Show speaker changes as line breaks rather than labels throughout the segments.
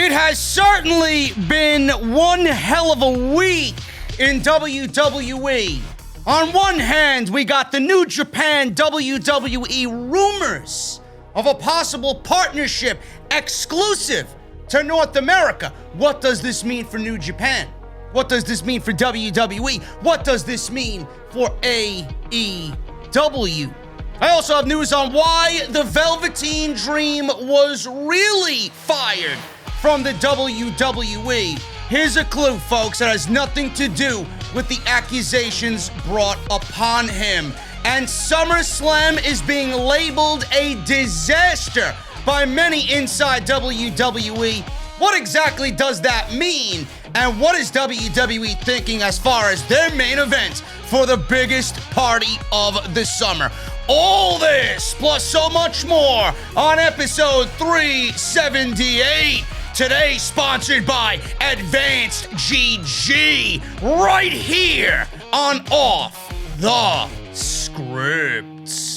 It has certainly been one hell of a week in WWE. On one hand, we got the New Japan WWE rumors of a possible partnership exclusive to North America. What does this mean for New Japan? What does this mean for WWE? What does this mean for AEW? I also have news on why the Velveteen Dream was really fired from the WWE. Here's a clue, folks, that has nothing to do with the accusations brought upon him. And SummerSlam is being labeled a disaster by many inside WWE. What exactly does that mean? And what is WWE thinking as far as their main event for the biggest party of the summer? All this, plus so much more on episode 378. Today, sponsored by AdvancedGG, right here on Off the Scripts.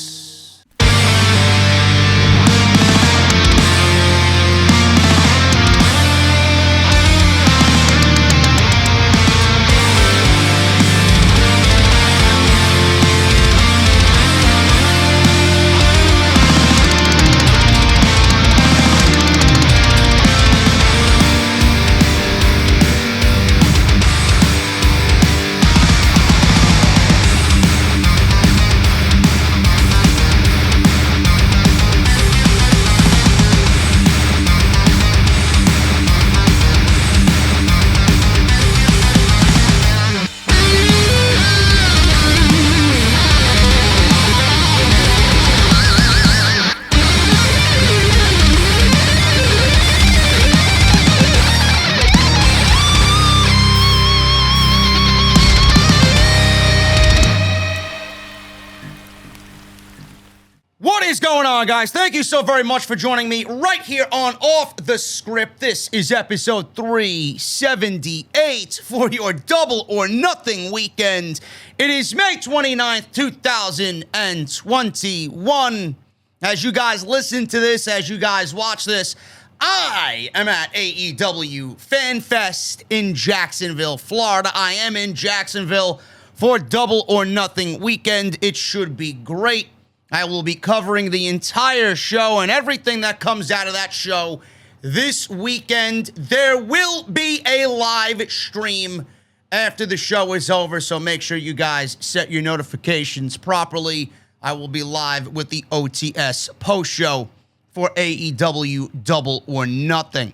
Guys, thank you so very much for joining me right here on Off the Script. This is episode 378 for your Double or Nothing weekend. It is May 29th, 2021. As you guys listen to this, as you guys watch this, I am at AEW Fan Fest in Jacksonville, Florida. I am in Jacksonville for Double or Nothing weekend. It should be great. I will be covering the entire show and everything that comes out of that show this weekend. There will be a live stream after the show is over, so make sure you guys set your notifications properly. I will be live with the OTS post-show for AEW Double or Nothing.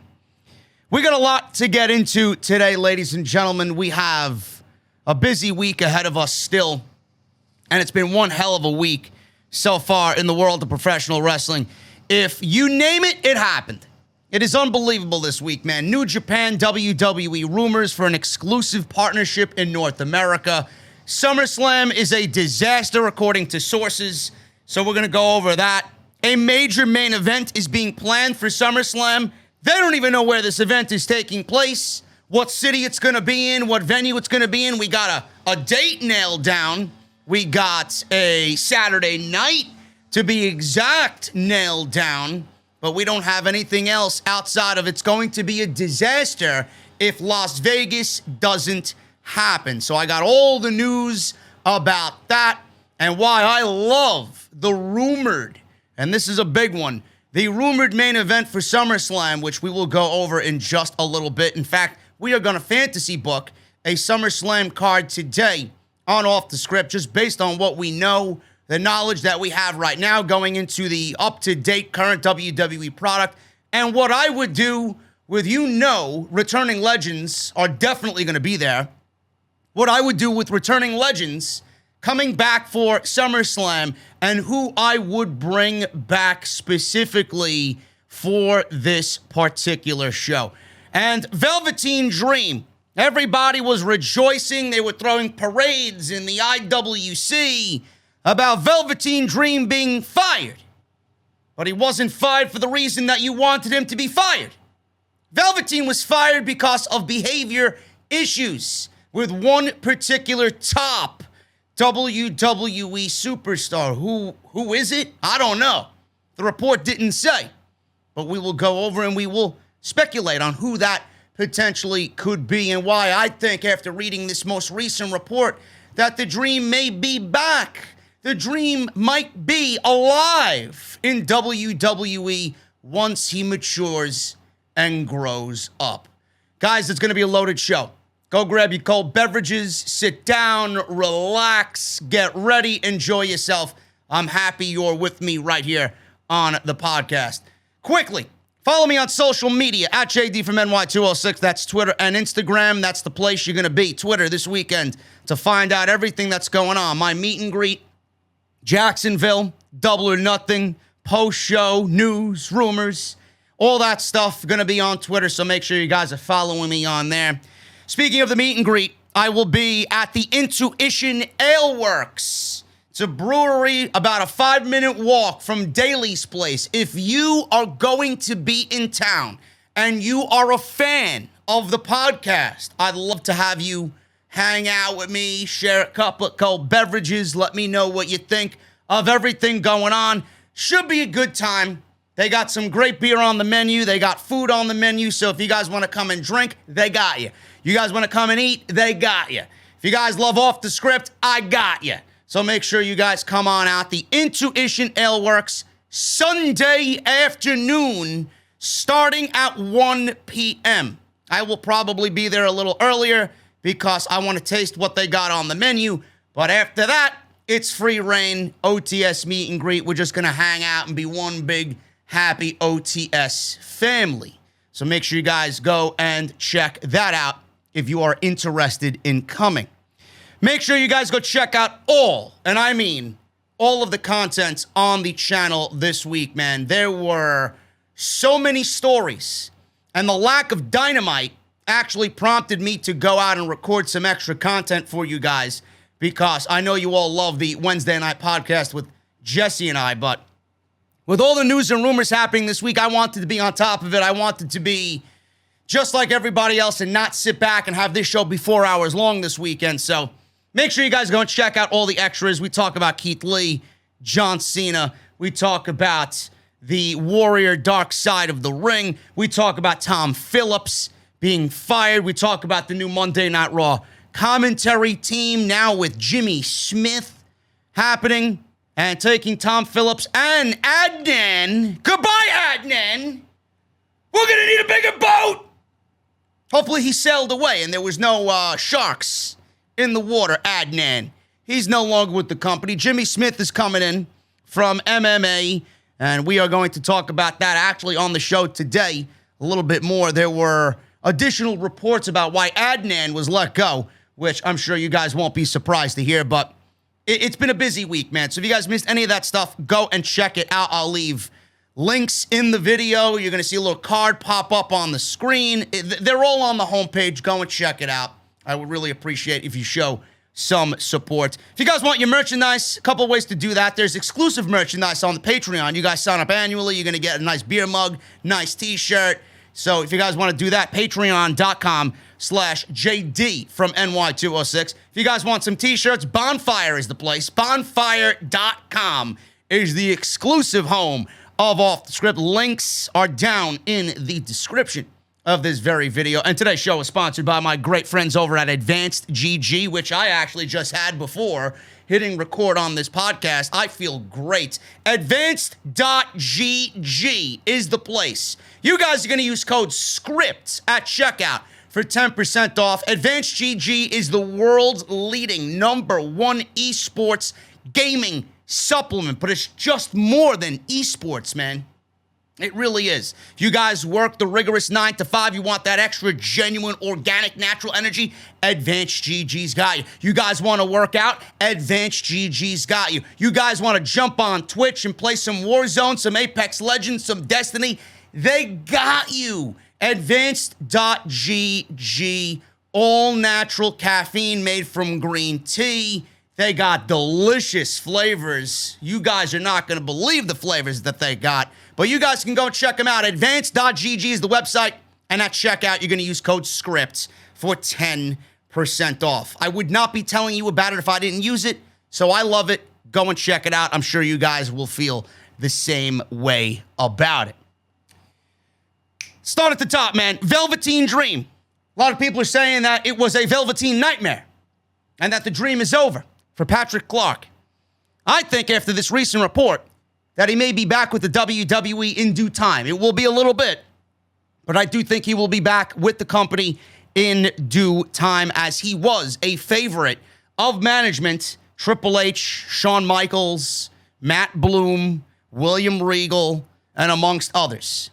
We got a lot to get into today, ladies and gentlemen. We have a busy week ahead of us still, and it's been one hell of a week so far in the world of professional wrestling. If you name it, it happened. It is unbelievable this week, man. New Japan WWE rumors for an exclusive partnership in North America. SummerSlam is a disaster according to sources, so we're going to go over that. A major main event is being planned for SummerSlam. They don't even know where this event is taking place, what city it's going to be in, what venue it's going to be in. We got a date nailed down. We got a Saturday night, to be exact, nailed down, but we don't have anything else outside of it's going to be a disaster if Las Vegas doesn't happen. So I got all the news about that and why I love the rumored, and this is a big one, the rumored main event for SummerSlam, which we will go over in just a little bit. In fact, we are going to fantasy book a SummerSlam card today on Off the Script, just based on what we know, the knowledge that we have right now going into the up-to-date current WWE product, and what I would do with, returning legends are definitely going to be there. What I would do with returning legends coming back for SummerSlam, and who I would bring back specifically for this particular show. And Velveteen Dream, everybody was rejoicing. They were throwing parades in the IWC about Velveteen Dream being fired. But he wasn't fired for the reason that you wanted him to be fired. Velveteen was fired because of behavior issues with one particular top WWE superstar. Who is it? I don't know. The report didn't say. But we will go over and we will speculate on who that potentially could be and why I think, after reading this most recent report, that the Dream may be back. The Dream might be alive in WWE once he matures and grows up. Guys, it's going to be a loaded show. Go grab your cold beverages, sit down, relax, get ready, enjoy yourself. I'm happy you're with me right here on the podcast. Quickly, follow me on social media at JD from NY206. That's Twitter and Instagram. That's the place you're going to be. Twitter this weekend to find out everything that's going on. My meet and greet, Jacksonville, Double or Nothing, post-show, news, rumors, all that stuff going to be on Twitter, so make sure you guys are following me on there. Speaking of the meet and greet, I will be at the Intuition Ale Works. It's a brewery about a 5-minute walk from Daly's place. If you are going to be in town and you are a fan of the podcast, I'd love to have you hang out with me, share a couple of cold beverages, let me know what you think of everything going on. Should be a good time. They got some great beer on the menu. They got food on the menu. So if you guys want to come and drink, they got you. You guys want to come and eat, they got you. If you guys love off the script, I got you. So make sure you guys come on out. The Intuition Ale Works, Sunday afternoon, starting at 1 p.m. I will probably be there a little earlier because I want to taste what they got on the menu. But after that, it's free reign, OTS meet and greet. We're just going to hang out and be one big happy OTS family. So make sure you guys go and check that out if you are interested in coming. Make sure you guys go check out all, and I mean all of the content on the channel this week, man. There were so many stories, and the lack of Dynamite actually prompted me to go out and record some extra content for you guys, because I know you all love the Wednesday night podcast with Jesse and I, but with all the news and rumors happening this week, I wanted to be on top of it. I wanted to be just like everybody else and not sit back and have this show be 4 hours long this weekend. So make sure you guys go and check out all the extras. We talk about Keith Lee, John Cena. We talk about the Warrior Dark Side of the Ring. We talk about Tom Phillips being fired. We talk about the new Monday Night Raw commentary team now with Jimmy Smith happening and taking Tom Phillips and Adnan. Goodbye, Adnan. We're going to need a bigger boat. Hopefully he sailed away and there was no sharks in the water, Adnan. He's no longer with the company. Jimmy Smith is coming in from MMA, and we are going to talk about that actually on the show today a little bit more. There were additional reports about why Adnan was let go, which I'm sure you guys won't be surprised to hear, but it's been a busy week, man. So if you guys missed any of that stuff, go and check it out. I'll leave links in the video. You're going to see a little card pop up on the screen. They're all on the homepage. Go and check it out. I would really appreciate if you show some support. If you guys want your merchandise, a couple of ways to do that. There's exclusive merchandise on the Patreon. You guys sign up annually. You're going to get a nice beer mug, nice t-shirt. So if you guys want to do that, patreon.com/JD from NY206. If you guys want some t-shirts, Bonfire is the place. Bonfire.com is the exclusive home of Off the Script. Links are down in the description of this very video. And today's show is sponsored by my great friends over at AdvancedGG, which I actually just had before hitting record on this podcast. I feel great. AdvancedGG is the place. You guys are going to use code SCRIPT at checkout for 10% off. AdvancedGG is the world's leading #1 esports gaming supplement, but it's just more than esports, man. It really is. If you guys work the rigorous 9 to 5, you want that extra genuine, organic, natural energy, AdvancedGG's got you. You guys want to work out, AdvancedGG's got you. You guys want to jump on Twitch and play some Warzone, some Apex Legends, some Destiny, they got you. Advanced.GG, all natural caffeine made from green tea. They got delicious flavors. You guys are not going to believe the flavors that they got. But you guys can go and check them out. Advanced.GG is the website. And at checkout, you're going to use code SCRIPTS for 10% off. I would not be telling you about it if I didn't use it. So I love it. Go and check it out. I'm sure you guys will feel the same way about it. Start at the top, man. Velveteen Dream. A lot of people are saying that it was a Velveteen nightmare and that the dream is over for Patrick Clark. I think after this recent report that he may be back with the WWE in due time. It will be a little bit, but I do think he will be back with the company in due time, as he was a favorite of management. Triple H, Shawn Michaels, Matt Bloom, William Regal, and amongst others.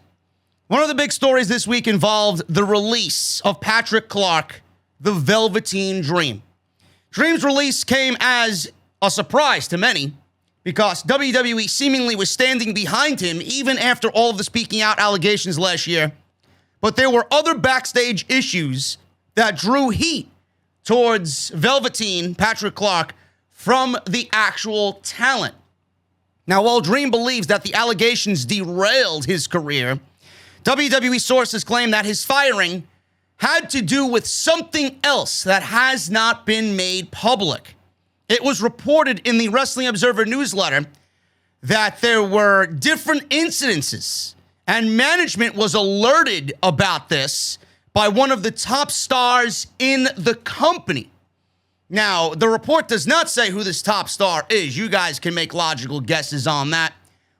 One of the big stories this week involved the release of Patrick Clark, the Velveteen Dream. Dream's release came as a surprise to many because WWE seemingly was standing behind him even after all of the speaking out allegations last year. But there were other backstage issues that drew heat towards Velveteen, Patrick Clark, from the actual talent. Now, while Dream believes that the allegations derailed his career, WWE sources claim that his firing had to do with something else that has not been made public. It was reported in the Wrestling Observer newsletter that there were different incidences, and management was alerted about this by one of the top stars in the company. Now, the report does not say who this top star is. You guys can make logical guesses on that.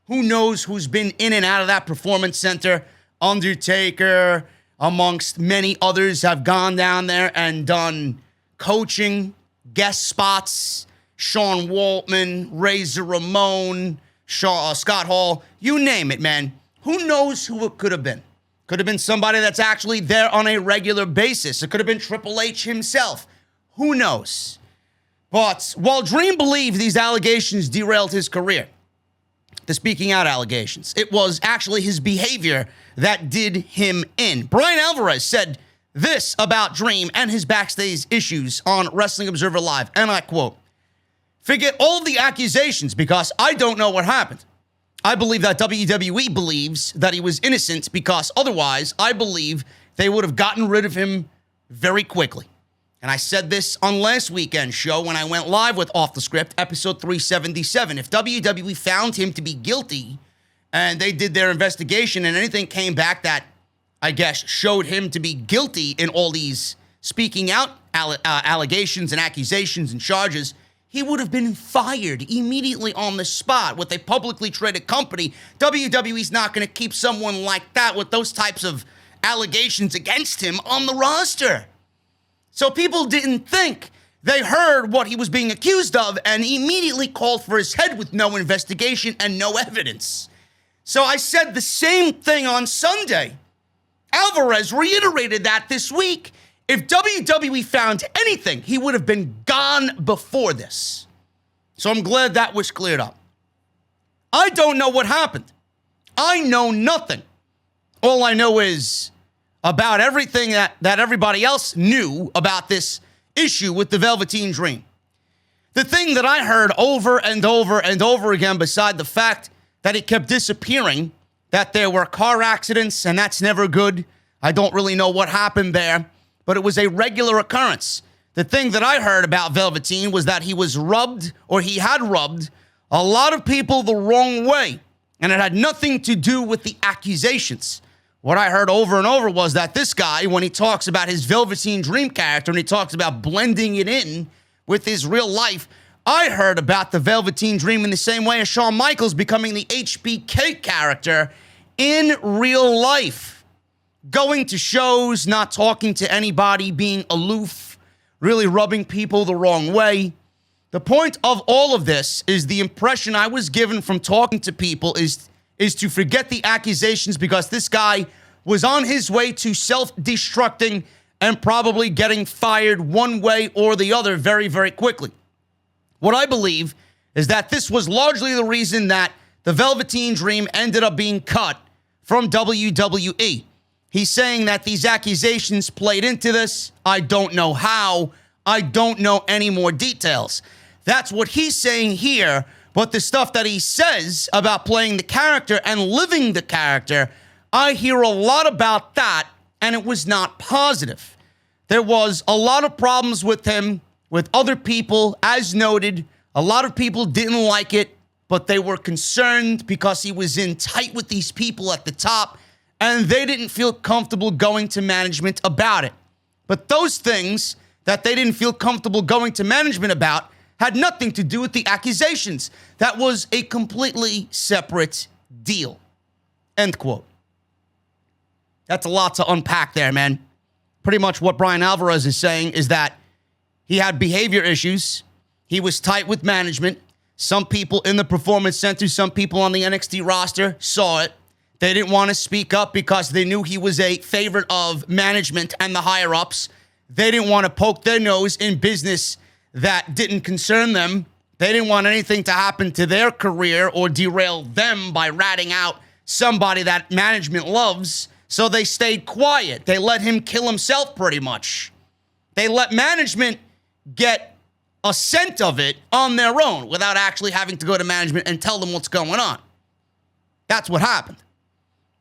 Who knows who's been in and out of that performance center? Undertaker, amongst many others, have gone down there and done coaching, guest spots. Sean Waltman, Razor Ramon, Scott Hall, you name it, man. Who knows who it could have been? Could have been somebody that's actually there on a regular basis. It could have been Triple H himself. Who knows? But while Dream believed these allegations derailed his career, the speaking out allegations, it was actually his behavior that did him in. Brian Alvarez said this about Dream and his backstage issues on Wrestling Observer Live, and I quote, "Forget all the accusations because I don't know what happened. I believe that WWE believes that he was innocent because otherwise I believe they would have gotten rid of him very quickly." And I said this on last weekend's show when I went live with Off the Script, episode 377. If WWE found him to be guilty and they did their investigation and anything came back that, I guess, showed him to be guilty in all these speaking out allegations and accusations and charges, he would have been fired immediately on the spot. With a publicly traded company, WWE's not going to keep someone like that with those types of allegations against him on the roster. So people didn't think. They heard what he was being accused of and immediately called for his head with no investigation and no evidence. So I said the same thing on Sunday. Alvarez reiterated that this week. If WWE found anything, he would have been gone before this. So I'm glad that was cleared up. I don't know what happened. I know nothing. All I know is about everything that everybody else knew about this issue with the Velveteen Dream. The thing that I heard over and over and over again, beside the fact that he kept disappearing, that there were car accidents, and that's never good. I don't really know what happened there, but it was a regular occurrence. The thing that I heard about Velveteen was that he was rubbed, or he had rubbed, a lot of people the wrong way, and it had nothing to do with the accusations. What I heard over and over was that this guy, when he talks about his Velveteen Dream character and he talks about blending it in with his real life, I heard about the Velveteen Dream in the same way as Shawn Michaels becoming the HBK character in real life. Going to shows, not talking to anybody, being aloof, really rubbing people the wrong way. The point of all of this is the impression I was given from talking to people is to forget the accusations, because this guy was on his way to self-destructing and probably getting fired one way or the other very, very quickly. What I believe is that this was largely the reason that the Velveteen Dream ended up being cut from WWE. He's saying that these accusations played into this. I don't know how. I don't know any more details. That's what he's saying here. But the stuff that he says about playing the character and living the character, I hear a lot about that, and it was not positive. There was a lot of problems with him, with other people, as noted. A lot of people didn't like it, but they were concerned because he was in tight with these people at the top, and they didn't feel comfortable going to management about it. But those things that they didn't feel comfortable going to management about had nothing to do with the accusations. That was a completely separate deal. End quote. That's a lot to unpack there, man. Pretty much what Brian Alvarez is saying is that he had behavior issues. He was tight with management. Some people in the Performance Center, some people on the NXT roster saw it. They didn't want to speak up because they knew he was a favorite of management and the higher-ups. They didn't want to poke their nose in business that didn't concern them. They didn't want anything to happen to their career or derail them by ratting out somebody that management loves. So they stayed quiet. They let him kill himself pretty much. They let management get a scent of it on their own without actually having to go to management and tell them what's going on. That's what happened.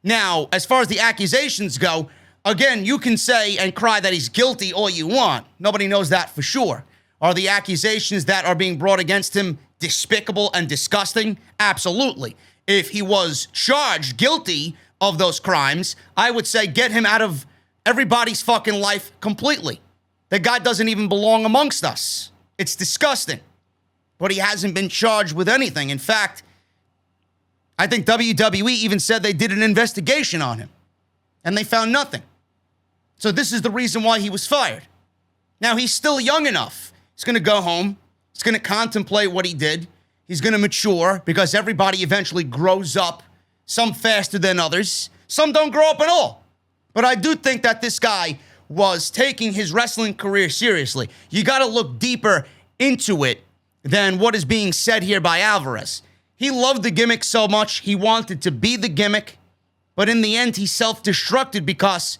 Now, as far as the accusations go, again, you can say and cry that he's guilty all you want. Nobody knows that for sure. Are the accusations that are being brought against him despicable and disgusting? Absolutely. If he was charged guilty of those crimes, I would say get him out of everybody's fucking life completely. The guy doesn't even belong amongst us. It's disgusting. But he hasn't been charged with anything. In fact, I think WWE even said they did an investigation on him, and they found nothing. So this is the reason why he was fired. Now, he's still young enough. He's going to go home. He's going to contemplate what he did. He's going to mature because everybody eventually grows up, some faster than others. Some don't grow up at all. But I do think that this guy was taking his wrestling career seriously. You got to look deeper into it than what is being said here by Alvarez. He loved the gimmick so much, he wanted to be the gimmick, but in the end, he self-destructed because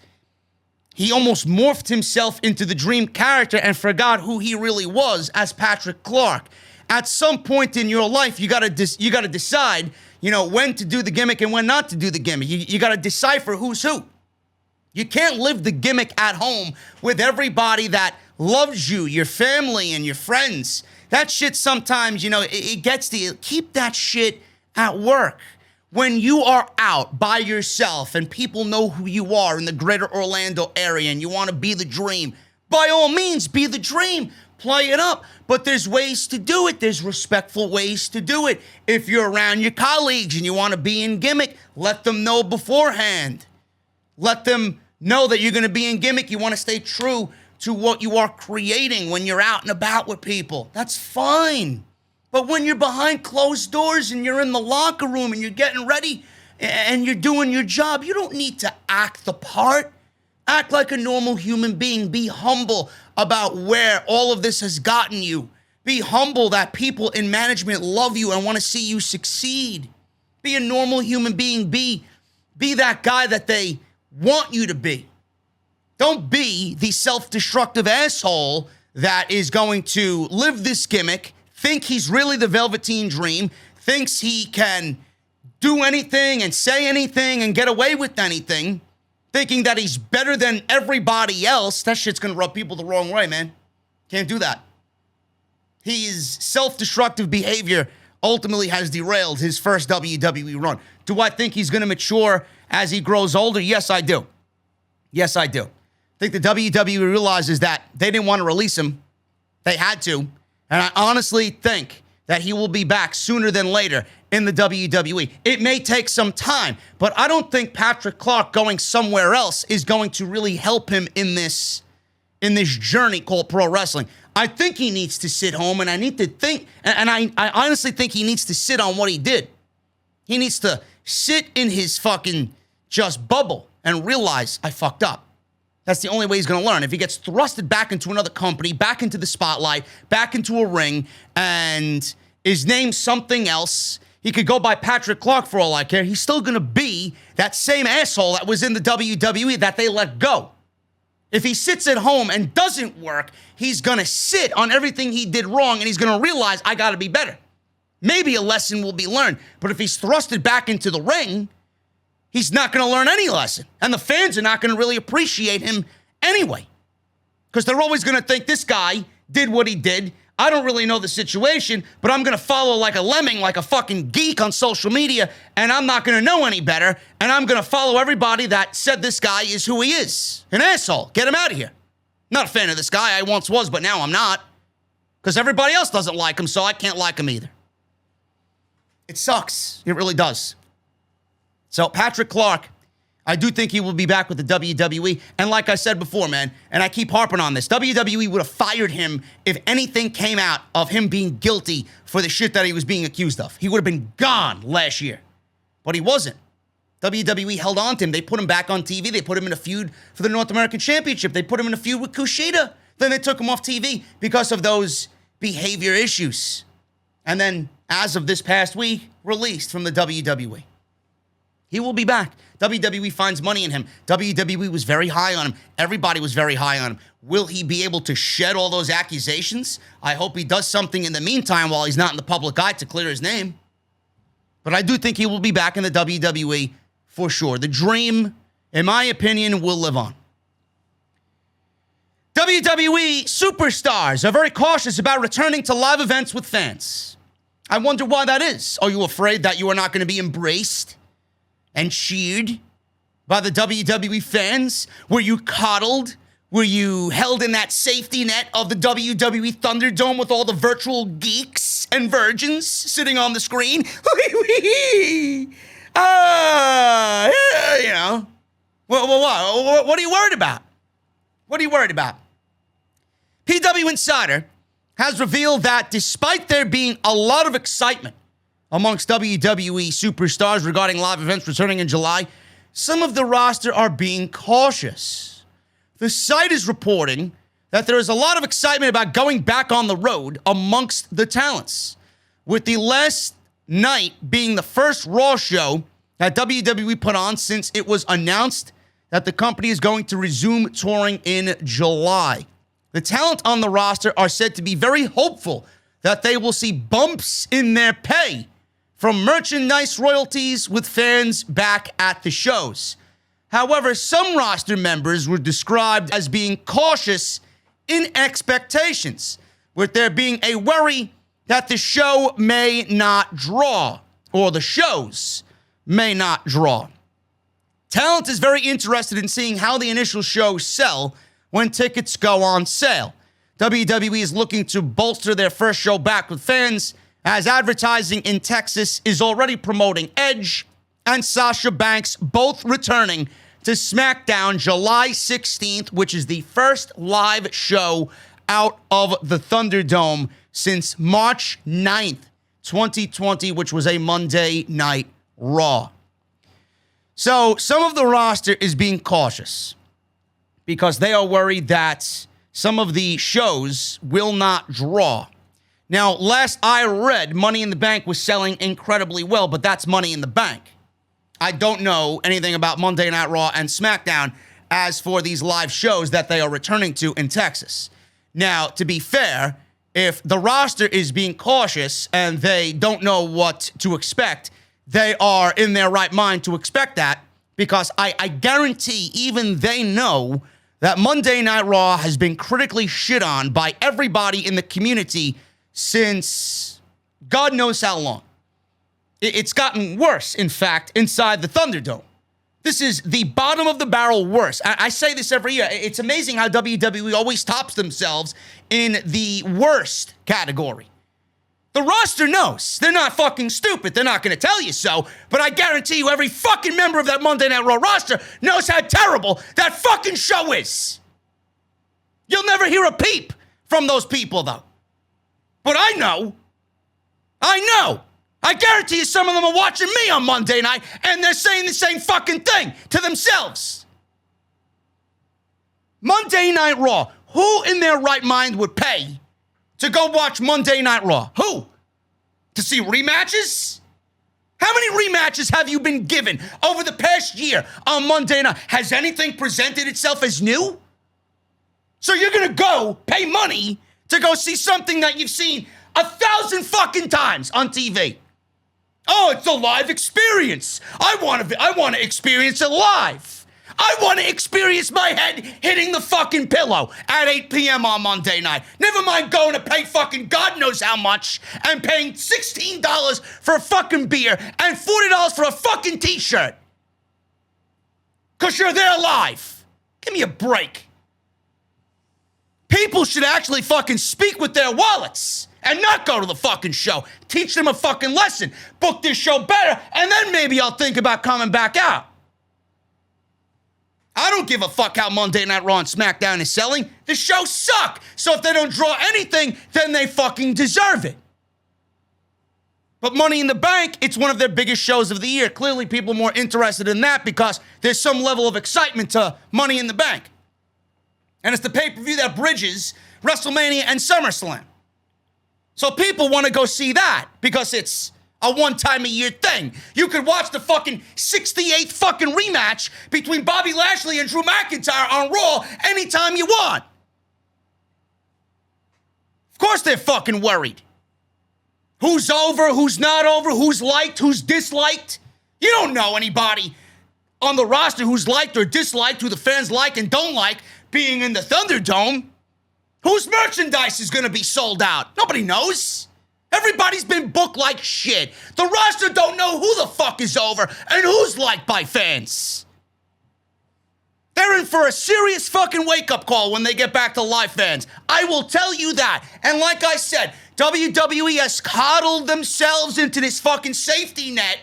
he almost morphed himself into the Dream character and forgot who he really was as Patrick Clark. At some point in your life, you gotta decide, when to do the gimmick and when not to do the gimmick. You gotta decipher who's who. You can't live the gimmick at home with everybody that loves you, your family and your friends. That shit sometimes, it gets to you. Keep that shit at work. When you are out by yourself and people know who you are in the greater Orlando area and you want to be the Dream, by all means, be the Dream. Play it up. But there's ways to do it. There's respectful ways to do it. If you're around your colleagues and you want to be in gimmick, let them know beforehand. Let them know that you're going to be in gimmick. You want to stay true to what you are creating when you're out and about with people. That's fine. But when you're behind closed doors and you're in the locker room and you're getting ready and you're doing your job, you don't need to act the part. Act like a normal human being. Be humble about where all of this has gotten you. Be humble that people in management love you and want to see you succeed. Be a normal human being. Be that guy that they want you to be. Don't be the self-destructive asshole that is going to live this gimmick, think he's really the Velveteen Dream, thinks he can do anything and say anything and get away with anything, thinking that he's better than everybody else. That shit's going to rub people the wrong way, man. Can't do that. His self-destructive behavior ultimately has derailed his first WWE run. Do I think he's going to mature as he grows older? Yes, I do. Yes, I do. I think the WWE realizes that they didn't want to release him. They had to. And I honestly think that he will be back sooner than later in the WWE. It may take some time, but I don't think Patrick Clark going somewhere else is going to really help him in this journey called pro wrestling. I think he needs to sit home, and I need to think, and I honestly think he needs to sit on what he did. He needs to sit in his fucking just bubble and realize I fucked up. That's the only way he's going to learn. If he gets thrusted back into another company, back into the spotlight, back into a ring, and is named something else, he could go by Patrick Clark for all I care. He's still going to be that same asshole that was in the WWE that they let go. If he sits at home and doesn't work, he's going to sit on everything he did wrong, and he's going to realize, I got to be better. Maybe a lesson will be learned. But if he's thrusted back into the ring, he's not going to learn any lesson. And the fans are not going to really appreciate him anyway. Because they're always going to think this guy did what he did I don't really know the situation, but I'm going to follow like a lemming, like a fucking geek on social media, and I'm not going to know any better, and I'm going to follow everybody that said this guy is who he is. An asshole. Get him out of here. Not a fan of this guy. I once was, but now I'm not. Because everybody else doesn't like him, so I can't like him either. It sucks. It really does. So Patrick Clark, I do think he will be back with the WWE. And like I said before, man, and I keep harping on this, WWE would have fired him if anything came out of him being guilty for the shit that he was being accused of. He would have been gone last year. But he wasn't. WWE held on to him. They put him back on TV. They put him in a feud for the North American Championship. They put him in a feud with Kushida. Then they took him off TV because of those behavior issues. And then, as of this past week, released from the WWE. He will be back. WWE finds money in him. WWE was very high on him. Everybody was very high on him. Will he be able to shed all those accusations? I hope he does something in the meantime while he's not in the public eye to clear his name. But I do think he will be back in the WWE for sure. The dream, in my opinion, will live on. WWE superstars are very cautious about returning to live events with fans. I wonder why that is. Are you afraid that you are not going to be embraced and cheered by the WWE fans? Were you coddled? Were you held in that safety net of the WWE Thunderdome with all the virtual geeks and virgins sitting on the screen? You know. What are you worried about? What are you worried about? PW Insider has revealed that despite there being a lot of excitement amongst WWE superstars regarding live events returning in July, some of the roster are being cautious. The site is reporting that there is a lot of excitement about going back on the road amongst the talents, with the last night being the first Raw show that WWE put on since it was announced that the company is going to resume touring in July. The talent on the roster are said to be very hopeful that they will see bumps in their pay from merchandise royalties with fans back at the shows. However, some roster members were described as being cautious in expectations, with there being a worry that the show may not draw, or the shows may not draw. Talent is very interested in seeing how the initial shows sell when tickets go on sale. WWE is looking to bolster their first show back with fans, as advertising in Texas is already promoting Edge and Sasha Banks both returning to SmackDown July 16th, which is the first live show out of the Thunderdome since March 9th, 2020, which was a Monday Night Raw. So some of the roster is being cautious because they are worried that some of the shows will not draw. Now, last I read, Money in the Bank was selling incredibly well, but that's Money in the Bank. I don't know anything about Monday Night Raw and SmackDown as for these live shows that they are returning to in Texas. Now, to be fair, if the roster is being cautious and they don't know what to expect, they are in their right mind to expect that, because I guarantee even they know that Monday Night Raw has been critically shit on by everybody in the community since God knows how long. It's gotten worse, in fact, inside the Thunderdome. This is the bottom of the barrel worse. I say this every year. It's amazing how WWE always tops themselves in the worst category. The roster knows. They're not fucking stupid. They're not going to tell you so. But I guarantee you every fucking member of that Monday Night Raw roster knows how terrible that fucking show is. You'll never hear a peep from those people, though. But I know. I guarantee you some of them are watching me on Monday night, and they're saying the same fucking thing to themselves. Monday Night Raw. Who in their right mind would pay to go watch Monday Night Raw? Who? To see rematches? How many rematches have you been given over the past year on Monday night? Has anything presented itself as new? So you're going to go pay money to go see something that you've seen 1,000 fucking times on TV. Oh, it's a live experience. I want to experience it live. I want to experience my head hitting the fucking pillow at 8 p.m. on Monday night. Never mind going to pay fucking God knows how much and paying $16 for a fucking beer and $40 for a fucking t-shirt. Because you're there live. Give me a break. People should actually fucking speak with their wallets and not go to the fucking show. Teach them a fucking lesson. Book this show better, and then maybe I'll think about coming back out. I don't give a fuck how Monday Night Raw and SmackDown is selling. The shows suck. So if they don't draw anything, then they fucking deserve it. But Money in the Bank, it's one of their biggest shows of the year. Clearly, people are more interested in that because there's some level of excitement to Money in the Bank. And it's the pay-per-view that bridges WrestleMania and SummerSlam. So people want to go see that because it's a one-time-a-year thing. You could watch the fucking 68th fucking rematch between Bobby Lashley and Drew McIntyre on Raw anytime you want. Of course they're fucking worried. Who's over, who's not over, who's liked, who's disliked. You don't know anybody on the roster who's liked or disliked, who the fans like and don't like being in the Thunderdome. Whose merchandise is going to be sold out? Nobody knows. Everybody's been booked like shit. The roster don't know who the fuck is over and who's liked by fans. They're in for a serious fucking wake-up call when they get back to live fans. I will tell you that. And like I said, WWE has coddled themselves into this fucking safety net,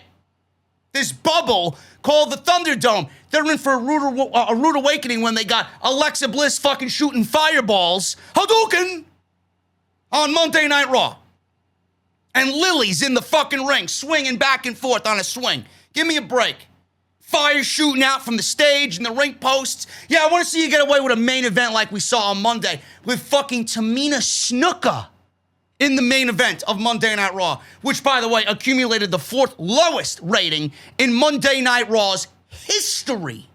this bubble called the Thunderdome. They're in for a rude awakening when they got Alexa Bliss fucking shooting fireballs, Hadouken, on Monday Night Raw. And Lily's in the fucking ring, swinging back and forth on a swing. Give me a break. Fire shooting out from the stage and the ring posts. Yeah, I want to see you get away with a main event like we saw on Monday with fucking Tamina Snuka in the main event of Monday Night Raw, which, by the way, accumulated the 4th lowest rating in Monday Night Raw's history.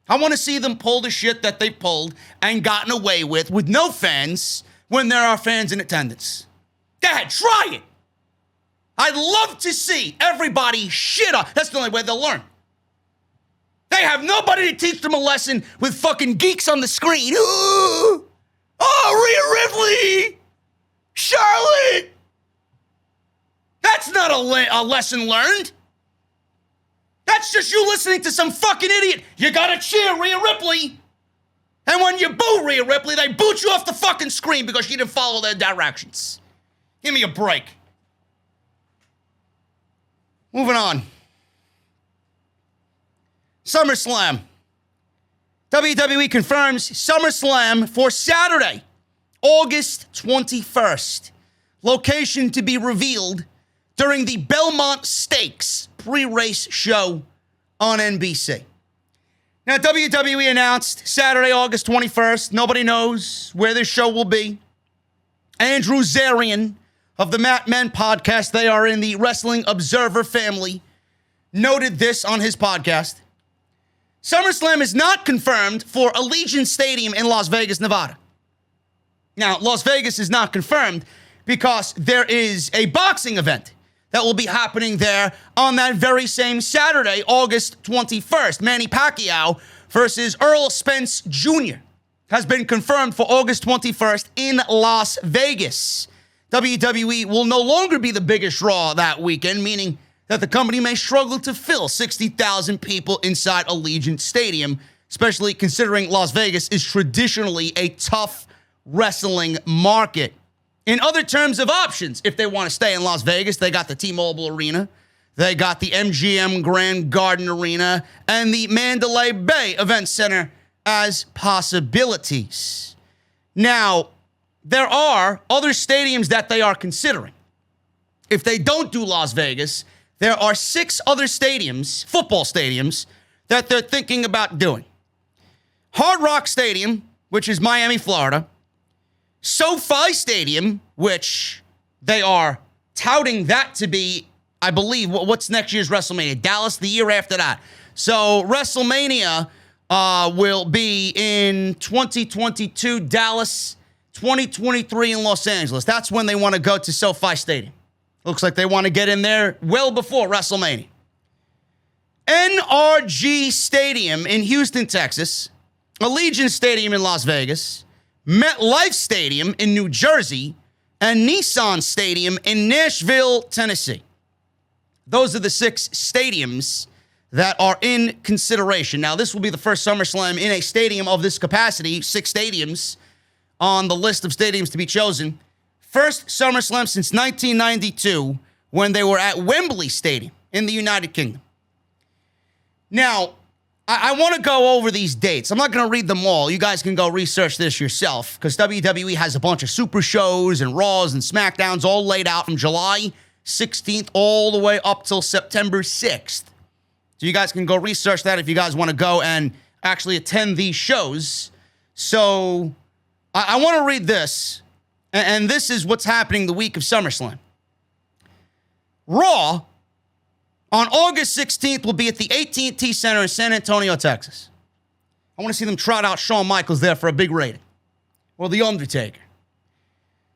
I want to see them pull the shit that they pulled and gotten away with no fans when there are fans in attendance. Go ahead, try it. I'd love to see everybody shit up. That's the only way they'll learn. They have nobody to teach them a lesson with fucking geeks on the screen. Ooh! Oh, Rhea Ripley! Charlotte! That's not a lesson learned. That's just you listening to some fucking idiot. You gotta cheer Rhea Ripley. And when you boo Rhea Ripley, they boot you off the fucking screen because you didn't follow their directions. Give me a break. Moving on. SummerSlam. WWE confirms SummerSlam for Saturday, August 21st. Location to be revealed during the Belmont Stakes pre-race show on NBC. Now, WWE announced Saturday, August 21st. Nobody knows where this show will be. Andrew Zarian of the Matt Men podcast, they are in the Wrestling Observer family, noted this on his podcast. SummerSlam is not confirmed for Allegiant Stadium in Las Vegas, Nevada. Now, Las Vegas is not confirmed because there is a boxing event that will be happening there on that very same Saturday, August 21st. Manny Pacquiao versus Earl Spence Jr. has been confirmed for August 21st in Las Vegas. WWE will no longer be the biggest draw that weekend, meaning that the company may struggle to fill 60,000 people inside Allegiant Stadium, especially considering Las Vegas is traditionally a tough wrestling market. In other terms of options, if they want to stay in Las Vegas, they got the T-Mobile Arena, they got the MGM Grand Garden Arena, and the Mandalay Bay Event Center as possibilities. Now, there are other stadiums that they are considering. If they don't do Las Vegas, there are 6 other stadiums, football stadiums, that they're thinking about doing. Hard Rock Stadium, which is Miami, Florida. SoFi Stadium, which they are touting that to be, I believe, what's next year's WrestleMania? Dallas the year after that. So WrestleMania will be in 2022, Dallas, 2023 in Los Angeles. That's when they want to go to SoFi Stadium. Looks like they want to get in there well before WrestleMania. NRG Stadium in Houston, Texas, Allegiant Stadium in Las Vegas, MetLife Stadium in New Jersey, and Nissan Stadium in Nashville, Tennessee. Those are the 6 stadiums that are in consideration. Now, this will be the first SummerSlam in a stadium of this capacity, 6 stadiums on the list of stadiums to be chosen. First SummerSlam since 1992 when they were at Wembley Stadium in the United Kingdom. Now, I want to go over these dates. I'm not going to read them all. You guys can go research this yourself because WWE has a bunch of super shows and Raws and SmackDowns all laid out from July 16th all the way up till September 6th. So you guys can go research that if you guys want to go and actually attend these shows. So I want to read this, and this is what's happening the week of SummerSlam. Raw on August 16th will be at the AT&T Center in San Antonio, Texas. I want to see them trot out Shawn Michaels there for a big rating. Or The Undertaker.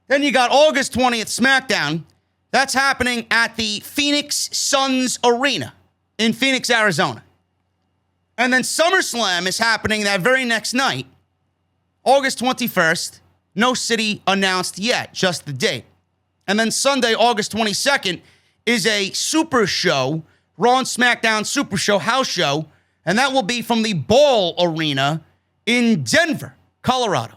Then you got August 20th, SmackDown. That's happening at the Phoenix Suns Arena in Phoenix, Arizona. And then SummerSlam is happening that very next night, August 21st. No city announced yet, just the date. And then Sunday, August 22nd, is a super show, Raw and SmackDown Super Show house show, and that will be from the Ball Arena in Denver, Colorado.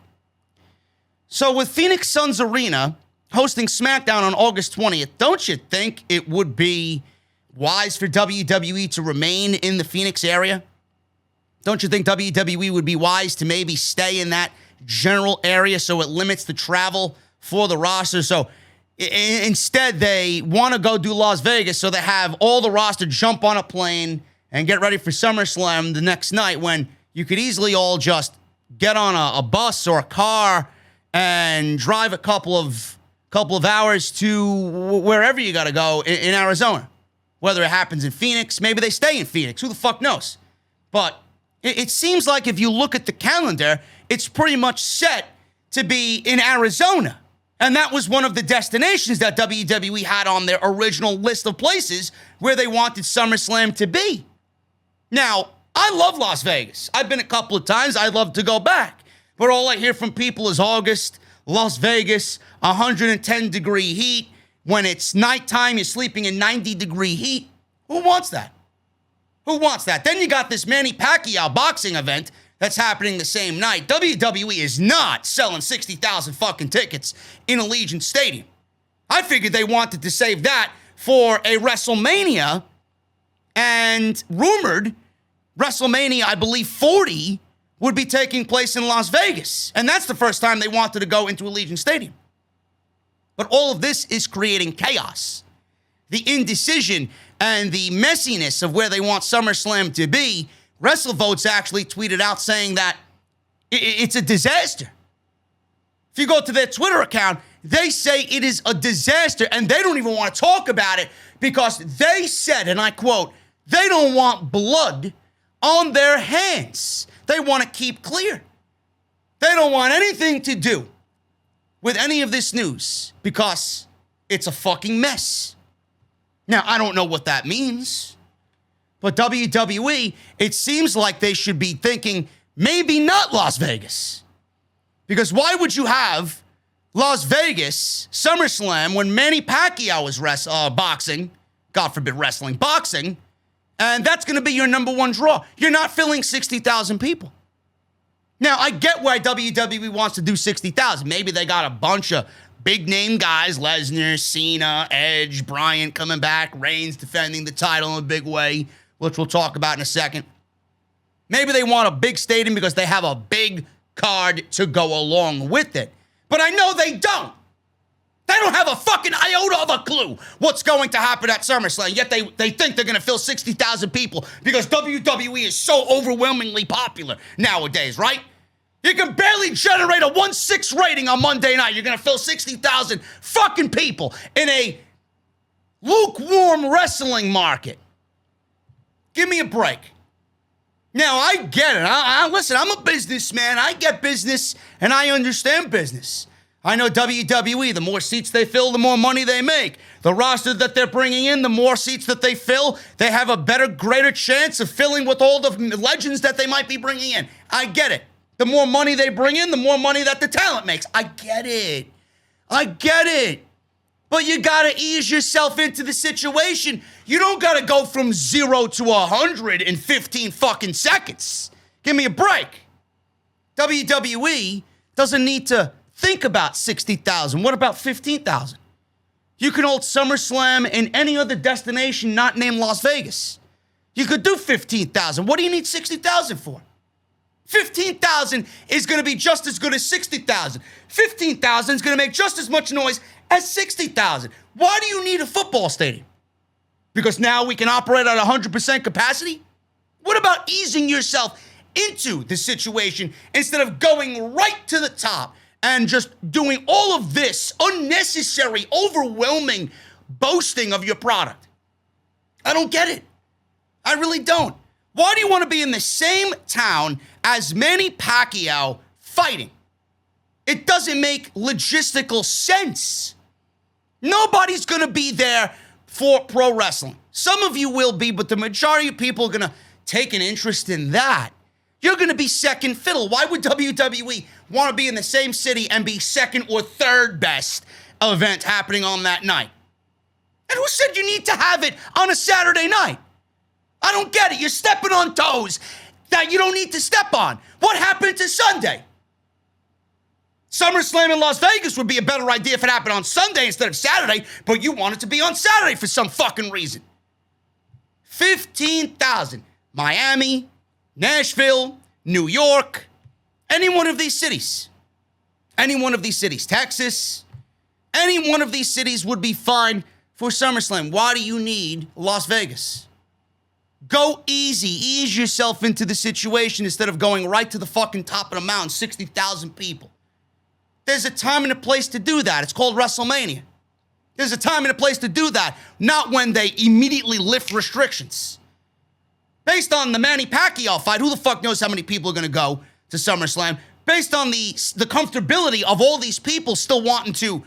So with Phoenix Suns Arena hosting SmackDown on August 20th, don't you think it would be wise for WWE to remain in the Phoenix area? Don't you think WWE would be wise to maybe stay in that general area so it limits the travel for the roster? So instead, they want to go do Las Vegas, so they have all the roster jump on a plane and get ready for SummerSlam the next night when you could easily all just get on a bus or a car and drive a couple of hours to wherever you got to go in Arizona. Whether it happens in Phoenix, maybe they stay in Phoenix. Who the fuck knows? But it seems like if you look at the calendar, it's pretty much set to be in Arizona. And that was one of the destinations that WWE had on their original list of places where they wanted SummerSlam to be. Now, I love Las Vegas. I've been a couple of times. I'd love to go back. But all I hear from people is August, Las Vegas, 110-degree heat. When it's nighttime, you're sleeping in 90-degree heat. Who wants that? Who wants that? Then you got this Manny Pacquiao boxing event that's happening the same night. WWE is not selling 60,000 fucking tickets in Allegiant Stadium. I figured they wanted to save that for a WrestleMania, and rumored WrestleMania, I believe 40, would be taking place in Las Vegas. And that's the first time they wanted to go into Allegiant Stadium. But all of this is creating chaos. The indecision and the messiness of where they want SummerSlam to be. WrestleVotes actually tweeted out saying that it's a disaster. If you go to their Twitter account, they say it is a disaster, and they don't even want to talk about it because they said, and I quote, they don't want blood on their hands. They want to keep clear. They don't want anything to do with any of this news because it's a fucking mess. Now, I don't know what that means. But WWE, it seems like they should be thinking maybe not Las Vegas. Because why would you have Las Vegas SummerSlam when Manny Pacquiao is boxing, God forbid wrestling, boxing, and that's going to be your number one draw? You're not filling 60,000 people. Now, I get why WWE wants to do 60,000. Maybe they got a bunch of big-name guys, Lesnar, Cena, Edge, Bryan coming back, Reigns defending the title in a big way, which we'll talk about in a second. Maybe they want a big stadium because they have a big card to go along with it. But I know they don't. They don't have a fucking iota of a clue what's going to happen at SummerSlam, yet they think they're going to fill 60,000 people because WWE is so overwhelmingly popular nowadays, right? You can barely generate a 1.6 rating on Monday night. You're going to fill 60,000 fucking people in a lukewarm wrestling market. Give me a break. Now, I get it. Listen, I'm a businessman. I get business, and I understand business. I know WWE, the more seats they fill, the more money they make. The roster that they're bringing in, the more seats that they fill, they have a better, greater chance of filling with all the legends that they might be bringing in. I get it. The more money they bring in, the more money that the talent makes. I get it. I get it. But you got to ease yourself into the situation. You don't got to go from 0 to 100 in 15 fucking seconds. Give me a break. WWE doesn't need to think about 60,000. What about 15,000? You can hold SummerSlam in any other destination not named Las Vegas. You could do 15,000. What do you need 60,000 for? 15,000 is going to be just as good as 60,000. 15,000 is going to make just as much noise as 60,000. Why do you need a football stadium? Because now we can operate at 100% capacity? What about easing yourself into the situation instead of going right to the top and just doing all of this unnecessary, overwhelming boasting of your product? I don't get it. I really don't. Why do you want to be in the same town as Manny Pacquiao fighting? It doesn't make logistical sense. Nobody's going to be there for pro wrestling. Some of you will be, but the majority of people are going to take an interest in that. You're going to be second fiddle. Why would WWE want to be in the same city and be second or third best event happening on that night? And who said you need to have it on a Saturday night? I don't get it. You're stepping on toes that you don't need to step on. What happened to Sunday? SummerSlam in Las Vegas would be a better idea if it happened on Sunday instead of Saturday, but you want it to be on Saturday for some fucking reason. 15,000. Miami, Nashville, New York, any one of these cities. Any one of these cities. Texas, any one of these cities would be fine for SummerSlam. Why do you need Las Vegas? Go easy. Ease yourself into the situation instead of going right to the fucking top of the mountain, 60,000 people. There's a time and a place to do that. It's called WrestleMania. There's a time and a place to do that, not when they immediately lift restrictions. Based on the Manny Pacquiao fight, who the fuck knows how many people are going to go to SummerSlam? Based on the comfortability of all these people still wanting to,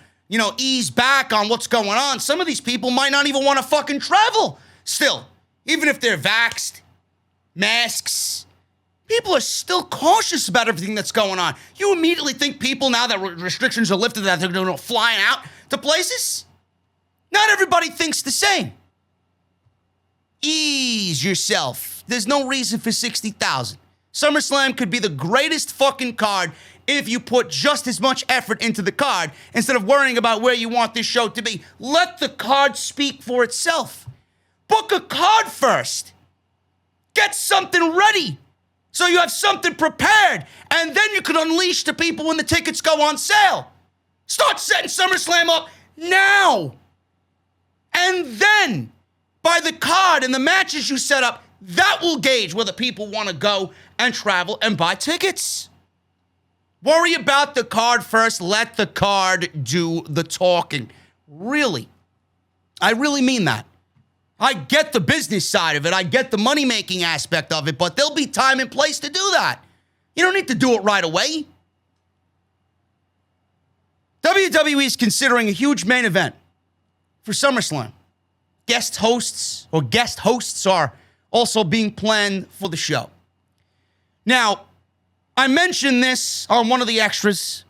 ease back on what's going on, some of these people might not even want to fucking travel still. Even if they're vaxxed, masks, people are still cautious about everything that's going on. You immediately think people, now that restrictions are lifted, that they're going to flying out to places? Not everybody thinks the same. Ease yourself. There's no reason for 60,000. SummerSlam could be the greatest fucking card if you put just as much effort into the card instead of worrying about where you want this show to be. Let the card speak for itself. Book a card first. Get something ready so you have something prepared, and then you can unleash the people when the tickets go on sale. Start setting SummerSlam up now. And then, by the card and the matches you set up, that will gauge whether people want to go and travel and buy tickets. Worry about the card first. Let the card do the talking. Really. I really mean that. I get the business side of it. I get the money-making aspect of it, but there'll be time and place to do that. You don't need to do it right away. WWE is considering a huge main event for SummerSlam. Guest hosts are also being planned for the show. Now, I mentioned this on one of the extras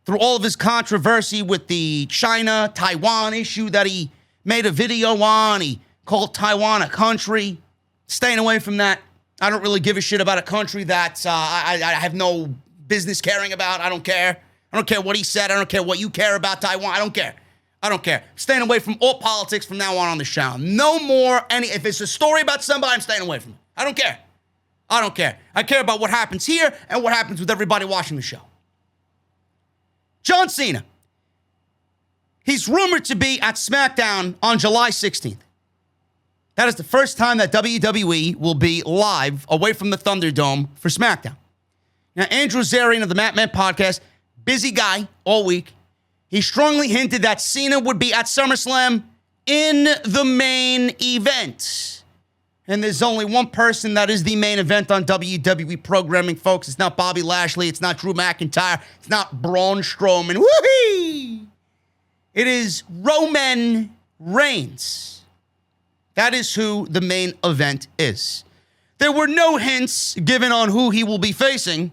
through all of his controversy with the China-Taiwan issue that he made a video on. He called Taiwan a country. Staying away from that. I don't really give a shit about a country that I have no business caring about. I don't care. I don't care what he said. I don't care what you care about Taiwan. I don't care. I don't care. Staying away from all politics from now on the show. No more if it's a story about somebody, I'm staying away from it. I don't care. I don't care. I care about what happens here and what happens with everybody watching the show. John Cena. He's rumored to be at SmackDown on July 16th. That is the first time that WWE will be live away from the Thunderdome for SmackDown. Now, Andrew Zarian of the Matt Men podcast, busy guy all week. He strongly hinted that Cena would be at SummerSlam in the main event. And there's only one person that is the main event on WWE programming, folks. It's not Bobby Lashley. It's not Drew McIntyre. It's not Braun Strowman. Woo-hee! It is Roman Reigns. That is who the main event is. There were no hints given on who he will be facing,